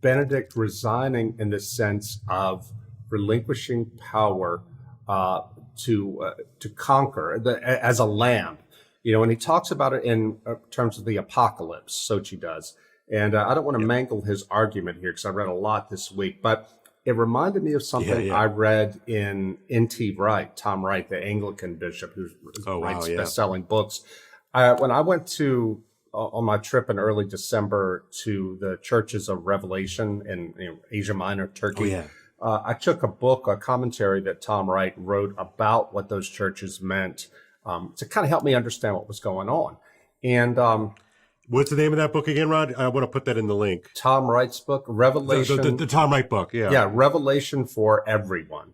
Benedict resigning in the sense of relinquishing power to conquer as a lamb. And he talks about it in terms of the apocalypse, Sochi does. And I don't want to mangle his argument here because I read a lot this week, but it reminded me of something I read in N.T. Wright, Tom Wright, the Anglican bishop who writes best-selling books. When I went on my trip in early December to the churches of Revelation in Asia Minor, Turkey, I took a commentary that Tom Wright wrote about what those churches meant to kind of help me understand what was going on. And what's the name of that book again, Rod? I want to put that in the link. Tom Wright's book, Revelation. The Tom Wright book, yeah. Yeah, Revelation for Everyone.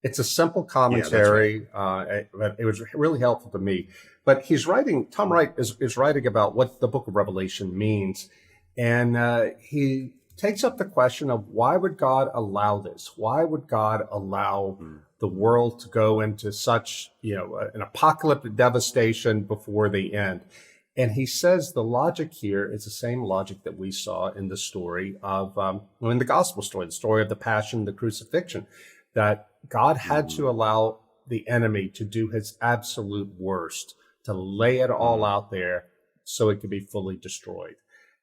It's a simple commentary. But it was really helpful to me. But Tom Wright is writing about what the book of Revelation means. And he takes up the question of why would God allow this? Why would God allow the world to go into such, an apocalyptic devastation before the end? And he says the logic here is the same logic that we saw in the story of, in the gospel story, the story of the passion, the crucifixion, that God had to allow the enemy to do his absolute worst, to lay it all out there so it could be fully destroyed.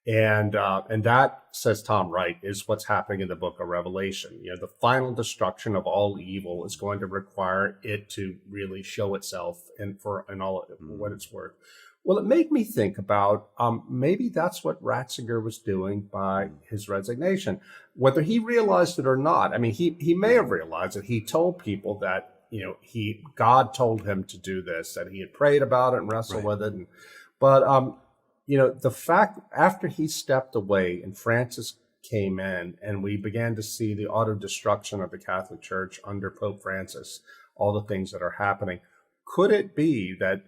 And that, says Tom Wright, is what's happening in the book of Revelation. The final destruction of all evil is going to require it to really show itself for what it's worth. Well, it made me think about maybe that's what Ratzinger was doing by his resignation, whether he realized it or not. I mean, he may have realized it. He told people that, God told him to do this, that he had prayed about it and wrestled with it. But the fact after he stepped away and Francis came in and we began to see the auto destruction of the Catholic Church under Pope Francis, all the things that are happening, could it be that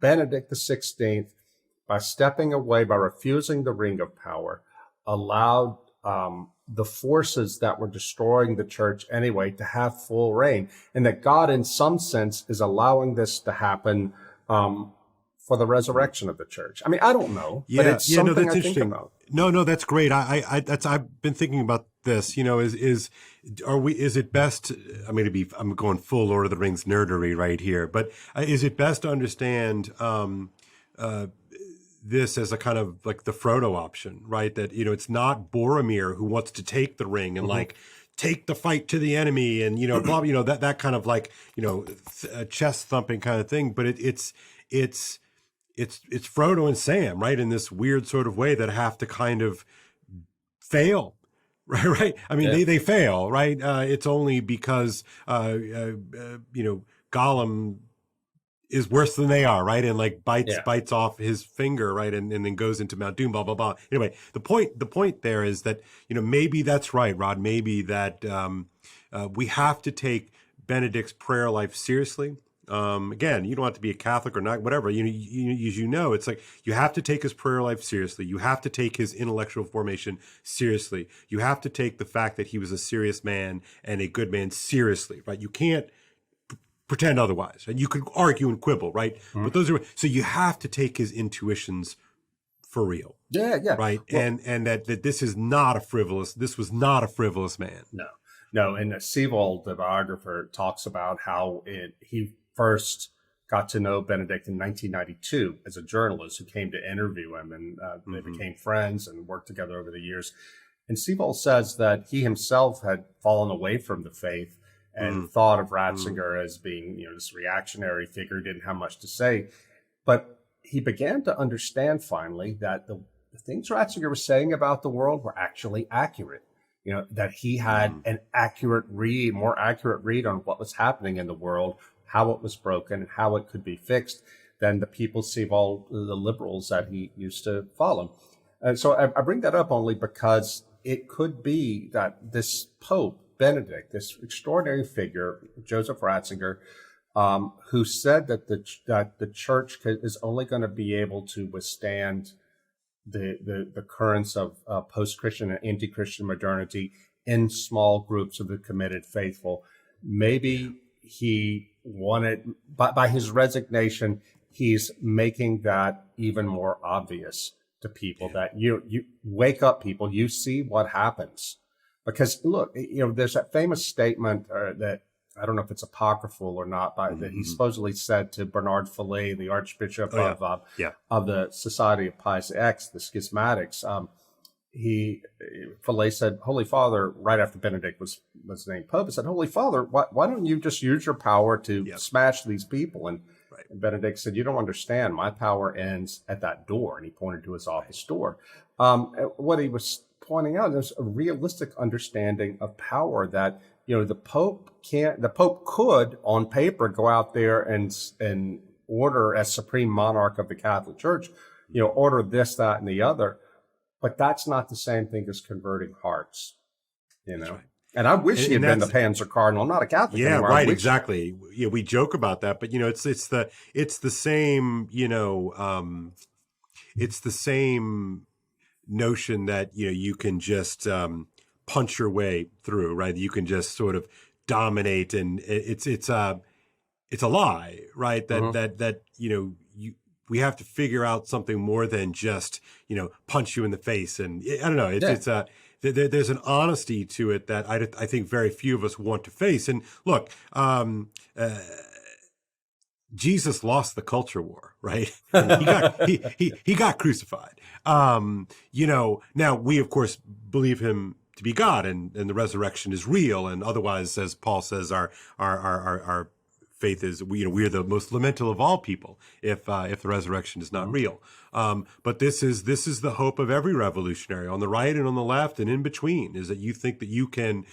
Benedict XVI, by stepping away, by refusing the ring of power, allowed the forces that were destroying the church anyway to have full reign, and that God, in some sense, is allowing this to happen for the resurrection of the church? I mean, I don't know, but it's something that's I interesting. think about. No, that's great. I've been thinking about this. Is it best? I'm going full Lord of the Rings nerdery right here, but is it best to understand this as a kind of like the Frodo option, right? That it's not Boromir who wants to take the ring and take the fight to the enemy and blah, that kind of chest thumping kind of thing, but it's Frodo and Sam, right, in this weird sort of way that have to kind of fail, right? I mean, they fail, right? It's only because Gollum is worse than they are, right? And bites off his finger, right, and then goes into Mount Doom, blah blah blah. Anyway, the point there is that maybe that's right, Rod. Maybe that we have to take Benedict's prayer life seriously. Again, you don't have to be a Catholic or not, whatever. It's like you have to take his prayer life seriously. You have to take his intellectual formation seriously. You have to take the fact that he was a serious man and a good man seriously, right? You can't pretend otherwise. And you could argue and quibble, right? Mm-hmm. But so you have to take his intuitions for real. Yeah. Right. Well, and that this was not a frivolous man. No. And Seewald, the biographer, talks about how he first got to know Benedict in 1992 as a journalist who came to interview him, and they became friends and worked together over the years. And Seewald says that he himself had fallen away from the faith and thought of Ratzinger as being, this reactionary figure, didn't have much to say. But he began to understand finally that the things Ratzinger was saying about the world were actually accurate. That he had an more accurate read on what was happening in the world, how it was broken, and how it could be fixed than the people, Seewald, the liberals that he used to follow. And so I bring that up only because it could be that this Pope Benedict, this extraordinary figure, Joseph Ratzinger, who said that the church is only going to be able to withstand the currents of post-Christian and anti-Christian modernity in small groups of the committed faithful. Maybe he wanted, by his resignation, he's making that even more obvious to people, that you wake up, people, you see what happens. Because look, there's that famous statement that, I don't know if it's apocryphal or not, that he supposedly said to Bernard Fillet, the Archbishop of the Society of Pius X, the Schismatics. Fillet said, Holy Father, right after Benedict was named Pope, he said, Holy Father, why don't you just use your power to smash these people? And Benedict said, you don't understand. My power ends at that door. And he pointed to his office door. What he was pointing out is a realistic understanding of power, that the Pope could, on paper, go out there and order, as supreme monarch of the Catholic Church, order this, that, and the other. But that's not the same thing as converting hearts, Right. And I wish he had been the Panzer Cardinal, not a Catholic. Yeah, anymore. right, exactly. Yeah, we joke about that, but it's the same, it's the same notion that you can just punch your way through, right? You can just sort of dominate, and it's a lie, right? That we have to figure out something more than just punch you in the face, and I don't know. There's an honesty to it that I think very few of us want to face. And look, Jesus lost the culture war, right? He got crucified. Now we of course believe him to be God, and the resurrection is real, and otherwise, as Paul says, our faith is, we are the most lamentable of all people if the resurrection is not real. But this is the hope of every revolutionary, on the right and on the left and in between, is that you think that you can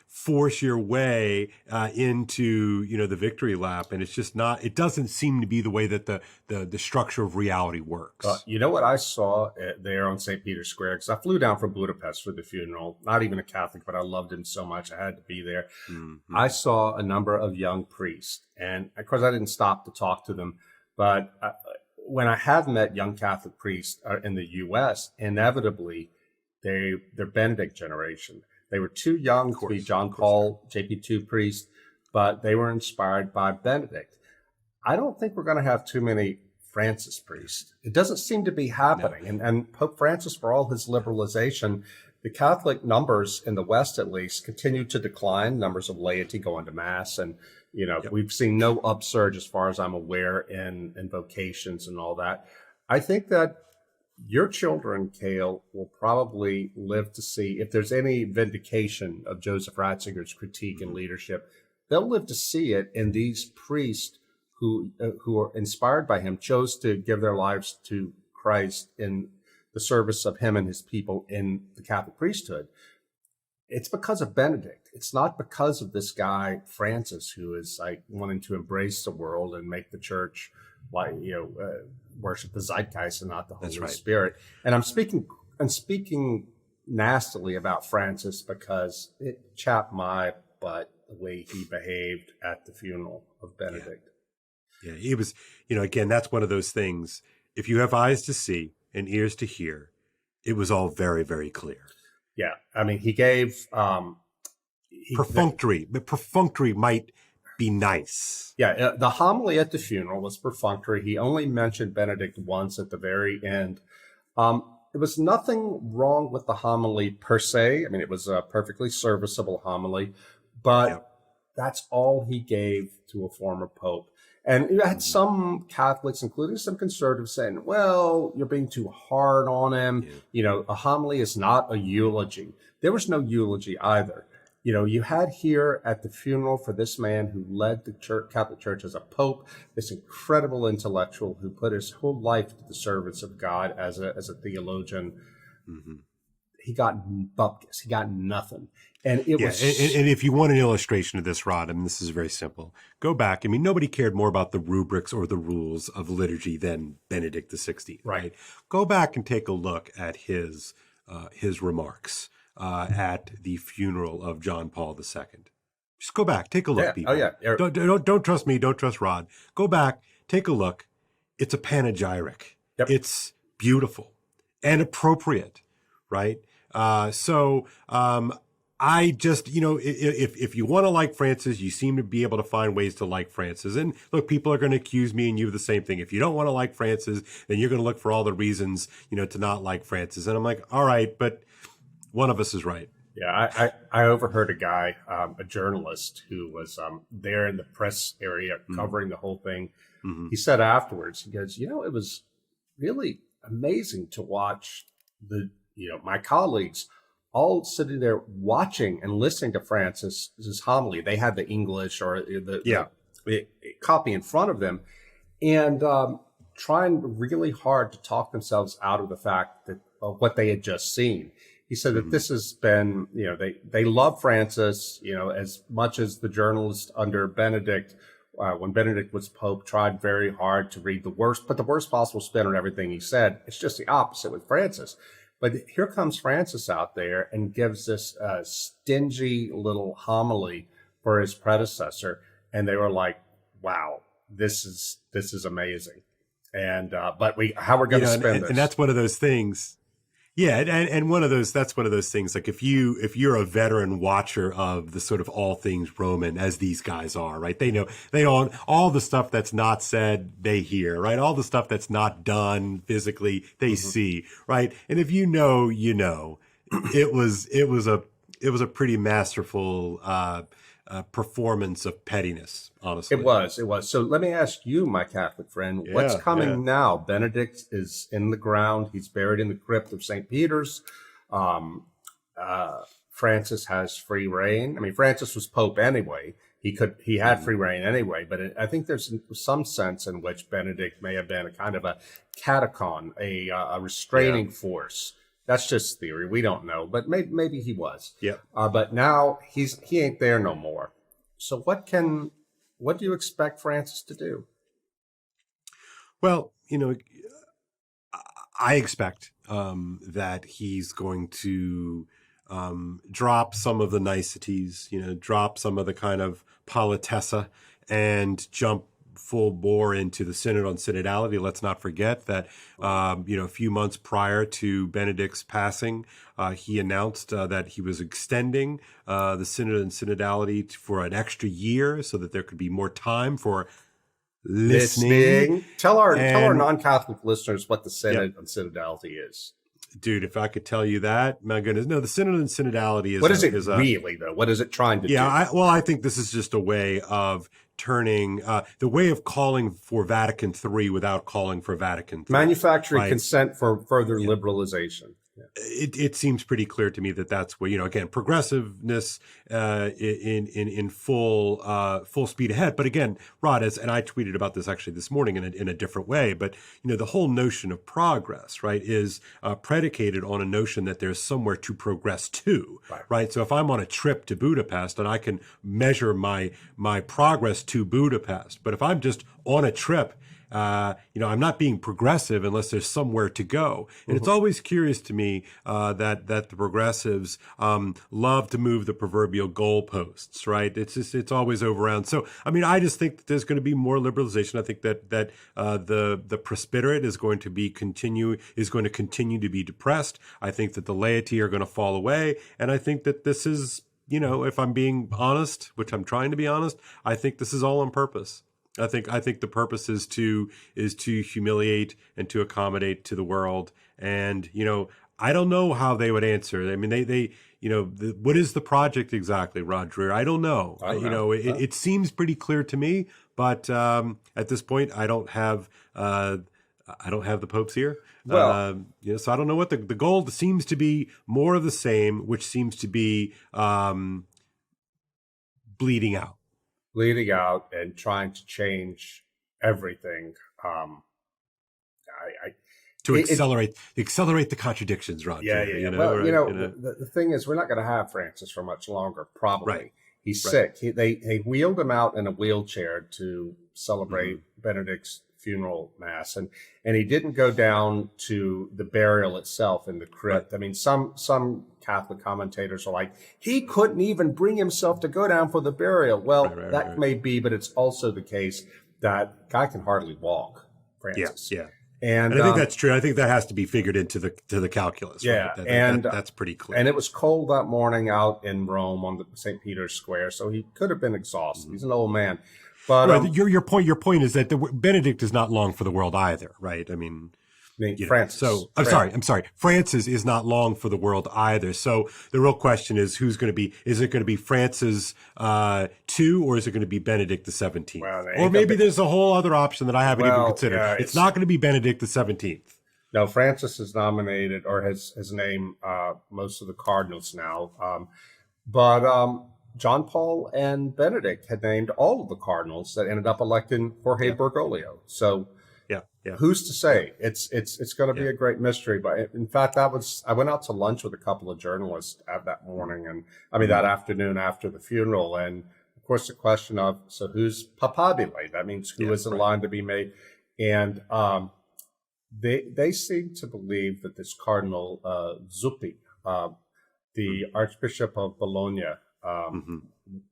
force your way into the victory lap, and it's just not. It doesn't seem to be the way that the structure of reality works. You know what I saw there on St. Peter's Square, because I flew down from Budapest for the funeral. Not even a Catholic, but I loved him so much I had to be there. Mm-hmm. I saw a number of young priests, and of course I didn't stop to talk to them, but when I have met young Catholic priests in the U.S., inevitably they're Benedict generation. They were too young to be John Paul JP2 priests, but they were inspired by Benedict. I don't think we're going to have too many Francis priests. It doesn't seem to be happening. No. And Pope Francis, for all his liberalization, the Catholic numbers in the West, at least, continue to decline. Numbers of laity going to Mass. And, we've seen no upsurge, as far as I'm aware, in vocations and all that. I think that your children, Kale, will probably live to see, if there's any vindication of Joseph Ratzinger's critique and leadership, they'll live to see it in these priests who are inspired by him, chose to give their lives to Christ in the service of him and his people in the Catholic priesthood. It's because of Benedict. It's not because of this guy, Francis, who is like wanting to embrace the world and make the church worship the zeitgeist and not the Holy Spirit. And I'm speaking nastily about Francis because it chapped my butt the way he behaved at the funeral of Benedict. Yeah, he was, again, that's one of those things. If you have eyes to see and ears to hear, it was all very, very clear. Yeah. I mean, he gave perfunctory. The perfunctory might be nice. Yeah. The homily at the funeral was perfunctory. He only mentioned Benedict once at the very end. There was nothing wrong with the homily per se. I mean, it was a perfectly serviceable homily, but that's all he gave to a former pope. And you had some Catholics, including some conservatives, saying, well, you're being too hard on him. Yeah. A homily is not a eulogy. There was no eulogy either. You had here at the funeral for this man who led the Catholic Church as a pope, this incredible intellectual who put his whole life to the service of God as a theologian. Mm-hmm. He got bupkis. He got nothing. And it was. And if you want an illustration of this, Rod, I mean, this is very simple. Go back. I mean, nobody cared more about the rubrics or the rules of liturgy than Benedict XVI. Right. Go back and take a look at his remarks at the funeral of John Paul II. Just go back, take a look, people. Oh yeah. Don't trust me. Don't trust Rod. Go back, take a look. It's a panegyric. Yep. It's beautiful and appropriate, right? I just, if you want to like Francis, you seem to be able to find ways to like Francis. And look, people are going to accuse me and you of the same thing. If you don't want to like Francis, then you're going to look for all the reasons, to not like Francis. And I'm like, all right, but one of us is right. Yeah, I overheard a guy, a journalist who was there in the press area covering the whole thing. Mm-hmm. He said afterwards, he goes, it was really amazing to watch my colleagues all sitting there watching and listening to Francis's homily. They had the English or the copy in front of them, and trying really hard to talk themselves out of the fact of what they had just seen. He said that this has been, they love Francis, as much as the journalists under Benedict, when Benedict was Pope, tried very hard to read put the worst possible spin on everything he said. It's just the opposite with Francis. But here comes Francis out there and gives this stingy little homily for his predecessor, and they were like, "Wow, this is amazing." And but how we're going to spend this? And that's one of those things. Yeah, and that's one of those things. Like if you're a veteran watcher of the sort of all things Roman, as these guys are, right? They know all the stuff that's not said, they hear, right? All the stuff that's not done physically, they see, right? And if you know, it was a pretty masterful performance of pettiness, honestly. It was. So let me ask you, my Catholic friend, what's coming now? Benedict is in the ground. He's buried in the crypt of St. Peter's. Francis has free reign. I mean, Francis was Pope anyway. He had free reign anyway, but I think there's some sense in which Benedict may have been a kind of a catechon, a restraining force. That's just theory. We don't know, but maybe he was. Yeah. But now he ain't there no more. So what do you expect Francis to do? Well, I expect that he's going to drop some of the niceties, drop some of the kind of politessa and jump full bore into the Synod on Synodality. Let's not forget that, a few months prior to Benedict's passing, he announced that he was extending the Synod on Synodality for an extra year so that there could be more time for listening. Tell our non-Catholic listeners what the Synod on Synodality is. Dude, if I could tell you that, my goodness. No, the Synod and Synodality is... What is it really, though? What is it trying to do? I think this is just a way of turning... the way of calling for Vatican III without calling for Vatican III. Manufacturing consent for further liberalization. Yeah. It seems pretty clear to me that that's where, again, progressiveness in full speed ahead. But again, Rod, and I tweeted about this actually this morning in a different way, but the whole notion of progress, right, is predicated on a notion that there's somewhere to progress to, right? So if I'm on a trip to Budapest and I can measure my progress to Budapest, but if I'm just on a trip, I'm not being progressive unless there's somewhere to go. And it's always curious to me that the progressives love to move the proverbial goalposts, right? It's always over around. So, I just think that there's going to be more liberalization. I think that the presbyterate is going to continue to be depressed. I think that the laity are going to fall away. And I think that this is, if I'm being honest, which I'm trying to be honest, I think this is all on purpose. I think the purpose is to humiliate and to accommodate to the world. And, I don't know how they would answer. What is the project exactly, Rod Dreher? I don't know. It seems pretty clear to me, but at this point, I don't have the Pope's ear. Well, so I don't know what the goal seems to be. More of the same, which seems to be bleeding out and trying to change everything. Accelerate the contradictions, Ron. Yeah. The thing is, we're not going to have Francis for much longer, probably. Right. He's sick. They wheeled him out in a wheelchair to celebrate Benedict's funeral mass, and he didn't go down to the burial itself in the crypt. Right. Some Catholic commentators are like, he couldn't even bring himself to go down for the burial. Well, that may be, but it's also the case that guy can hardly walk, Francis. Yeah. And I think that's true. I think that has to be figured into the calculus. yeah, Right? and That's pretty clear. And it was cold that morning out in Rome on the St. Peter's Square, so he could have been exhausted. He's an old man. But right, your point is that Benedict is not long for the world either, right? I mean, Francis. So I'm sorry. Francis is not long for the world either. So the real question is, who's going to be? Is it going to be Francis II, or is it going to be Benedict XVII? Well, or maybe there's a whole other option that I haven't even considered. Yeah, it's not going to be Benedict XVII. No, Francis is nominated or has named most of the cardinals now. But John Paul and Benedict had named all of the cardinals that ended up electing Jorge Bergoglio. So who's to say? It's going to be a great mystery. But in fact, I went out to lunch with a couple of journalists that morning, and that afternoon after the funeral, and of course the question of who's papabile? That means who is in line to be made, and they seem to believe that this Cardinal Zuppi, the Archbishop of Bologna,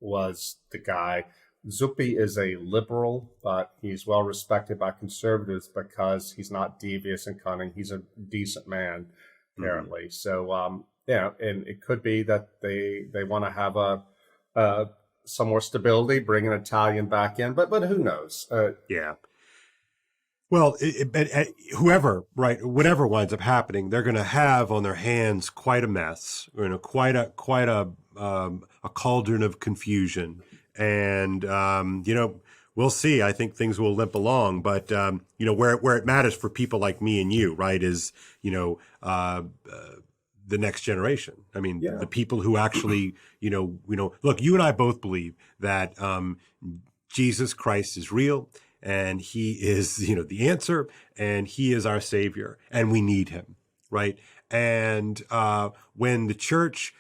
was the guy. Zuppi is a liberal, but he's well respected by conservatives because he's not devious and cunning. He's a decent man, apparently. So, and it could be that they want to have some more stability, bring an Italian back in, but who knows? Well, whatever winds up happening, they're going to have on their hands quite a mess, quite a cauldron of confusion. And, we'll see. I think things will limp along, but, where it matters for people like me and you, right, is, the next generation. I mean, the people who actually, look, you and I both believe that, Jesus Christ is real, and he is, the answer, and he is our savior, and we need him, right? And when the church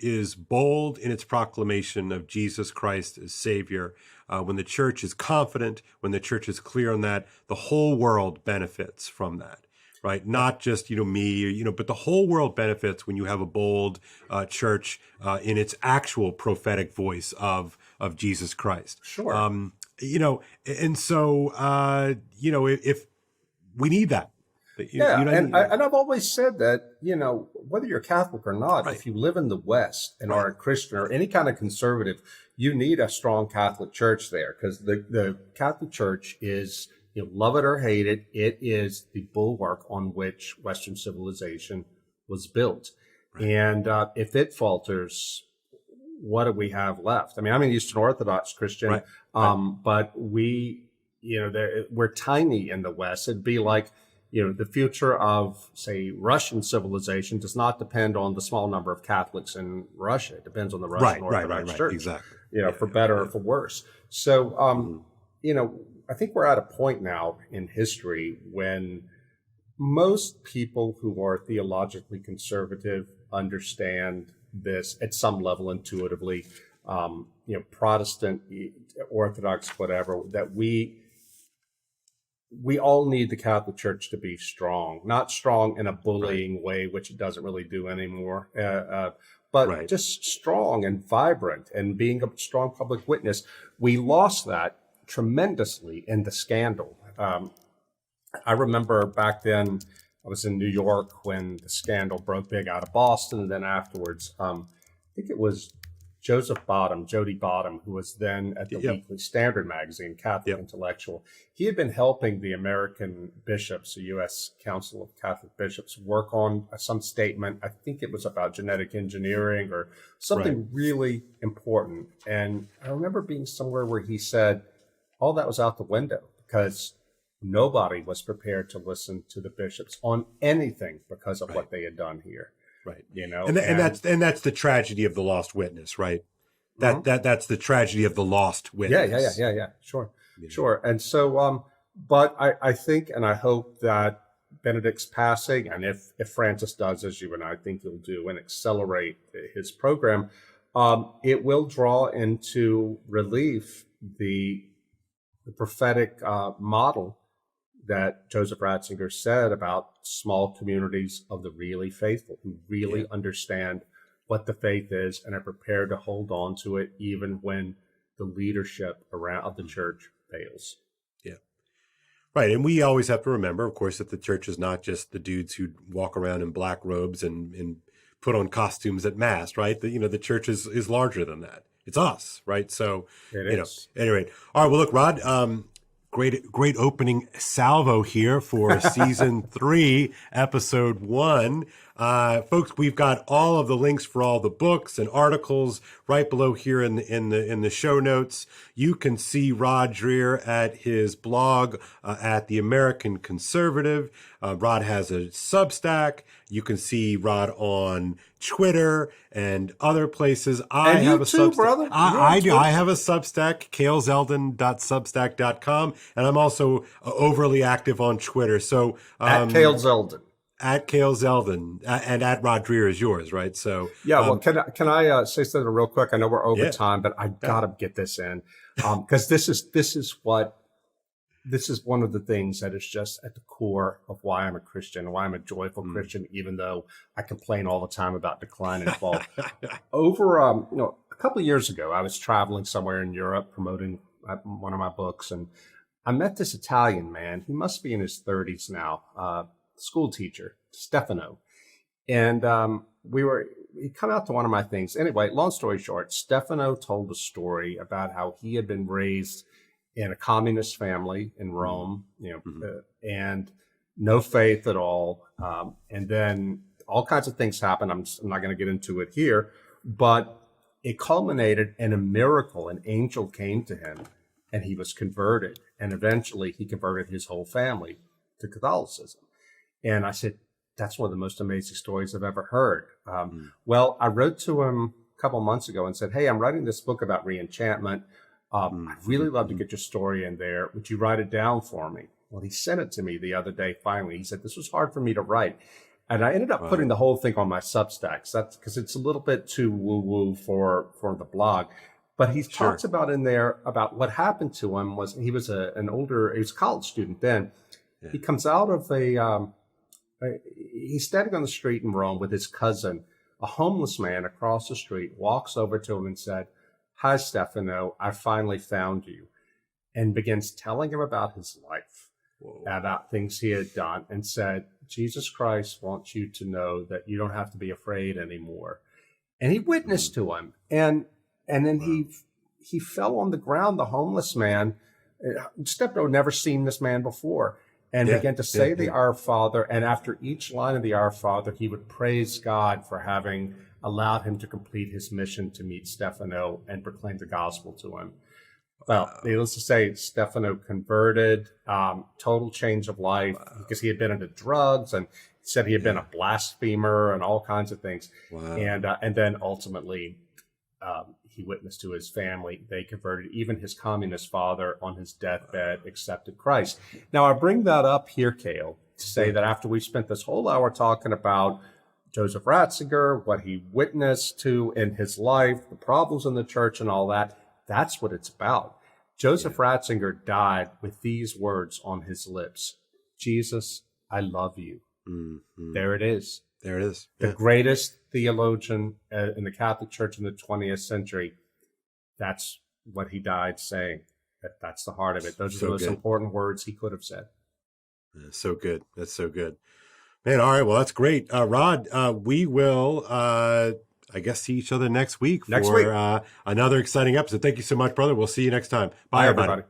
is bold in its proclamation of Jesus Christ as Savior, when the church is confident, when the church is clear on that, the whole world benefits from that, right? Not just me, but the whole world benefits when you have a bold church in its actual prophetic voice of Jesus Christ. Sure. And so if we need that. And I've always said that, whether you're Catholic or not, if you live in the West and are a Christian or any kind of conservative, you need a strong Catholic Church there, because the Catholic Church is, love it or hate it, it is the bulwark on which Western civilization was built. Right. And if it falters, what do we have left? I'm an Eastern Orthodox Christian, but we're tiny in the West. It'd be like, the future of, say, Russian civilization does not depend on the small number of Catholics in Russia. It depends on the Russian Orthodox Church, exactly. For better or for worse. So, I think we're at a point now in history when most people who are theologically conservative understand this at some level intuitively, Protestant, Orthodox, whatever, that we all need the Catholic Church to be strong, not strong in a bullying way, which it doesn't really do anymore, but just strong and vibrant and being a strong public witness. We lost that tremendously in the scandal. I remember back then I was in New York when the scandal broke big out of Boston, and then afterwards, I think it was Jody Bottom, who was then at the Weekly Standard magazine, Catholic intellectual. He had been helping the American bishops, the U.S. Council of Catholic Bishops, work on some statement. I think it was about genetic engineering or something really important. And I remember being somewhere where he said all that was out the window because nobody was prepared to listen to the bishops on anything because of what they had done here. Right. And that's the tragedy of the lost witness, right? That's the tragedy of the lost witness. Yeah. Sure. And so, but I think, and I hope that Benedict's passing, and if Francis does, as you and I think he'll do, and accelerate his program, it will draw into relief the prophetic model that Joseph Ratzinger said about small communities of the really faithful who really understand what the faith is and are prepared to hold on to it even when the leadership of the church fails. Yeah. Right. And we always have to remember, of course, that the church is not just the dudes who walk around in black robes and put on costumes at mass, right? The church is larger than that. It's us, right? So, It is. Anyway. All right. Well, look, Rod, great opening salvo here for season 3, episode 1. Folks, we've got all of the links for all the books and articles right below here in the show notes. You can see Rod Dreher at his blog at The American Conservative. Rod has a Substack. You can see Rod on Twitter and other places. I And have you a too, Substack. brother. I do. I have a Substack, kalezelden.substack.com, and I'm also overly active on Twitter. So At Kale Zelden. at Kale Zelden and at Rod Dreher is yours, right? So Yeah, well, can I say something real quick? I know we're over Yeah. time, but I gotta get this in because this is one of the things that is just at the core of why I'm a Christian, why I'm a joyful Christian, even though I complain all the time about decline and fall. Over a couple of years ago, I was traveling somewhere in Europe promoting one of my books, and I met this Italian man. He must be in his 30s now. School teacher, Stefano. And he'd come out to one of my things. Anyway, long story short, Stefano told a story about how he had been raised in a communist family in Rome, and no faith at all. And then all kinds of things happened. I'm not going to get into it here, but it culminated in a miracle. An angel came to him and he was converted. And eventually he converted his whole family to Catholicism. And I said, that's one of the most amazing stories I've ever heard. Well, I wrote to him a couple months ago and said, hey, I'm writing this book about reenchantment. I'd really love to get your story in there. Would you write it down for me? Well, he sent it to me the other day, finally. He said, this was hard for me to write. And I ended up putting the whole thing on my Substack. That's because it's a little bit too woo-woo for the blog. But he talks about in there about what happened to him was he was a college student then. Yeah. He comes out of he's standing on the street in Rome with his cousin. A homeless man across the street walks over to him and said, hi, Stefano, I finally found you. And begins telling him about his life, about things he had done, and said, Jesus Christ wants you to know that you don't have to be afraid anymore. And he witnessed to him. And then he fell on the ground, the homeless man. Stefano had never seen this man before. And began to say the Our Father. And after each line of the Our Father, he would praise God for having allowed him to complete his mission to meet Stefano and proclaim the gospel to him. Well, needless to say, Stefano converted, total change of life because he had been into drugs and said he had been a blasphemer and all kinds of things. Wow. And then ultimately, he witnessed to his family. They converted. Even his communist father on his deathbed accepted Christ. Now, I bring that up here, Kale, to say that after we spent this whole hour talking about Joseph Ratzinger, what he witnessed to in his life, the problems in the church and all that, that's what it's about. Joseph Ratzinger died with these words on his lips. Jesus, I love you. Mm-hmm. There it is. There it is. The greatest theologian in the Catholic Church in the 20th century. That's what he died saying. That's the heart of it. Those are the most important words he could have said. So good. That's so good. Man, all right. Well, that's great. Rod, we will, I guess, see each other next week for another exciting episode. Thank you so much, brother. We'll see you next time. Bye, everybody.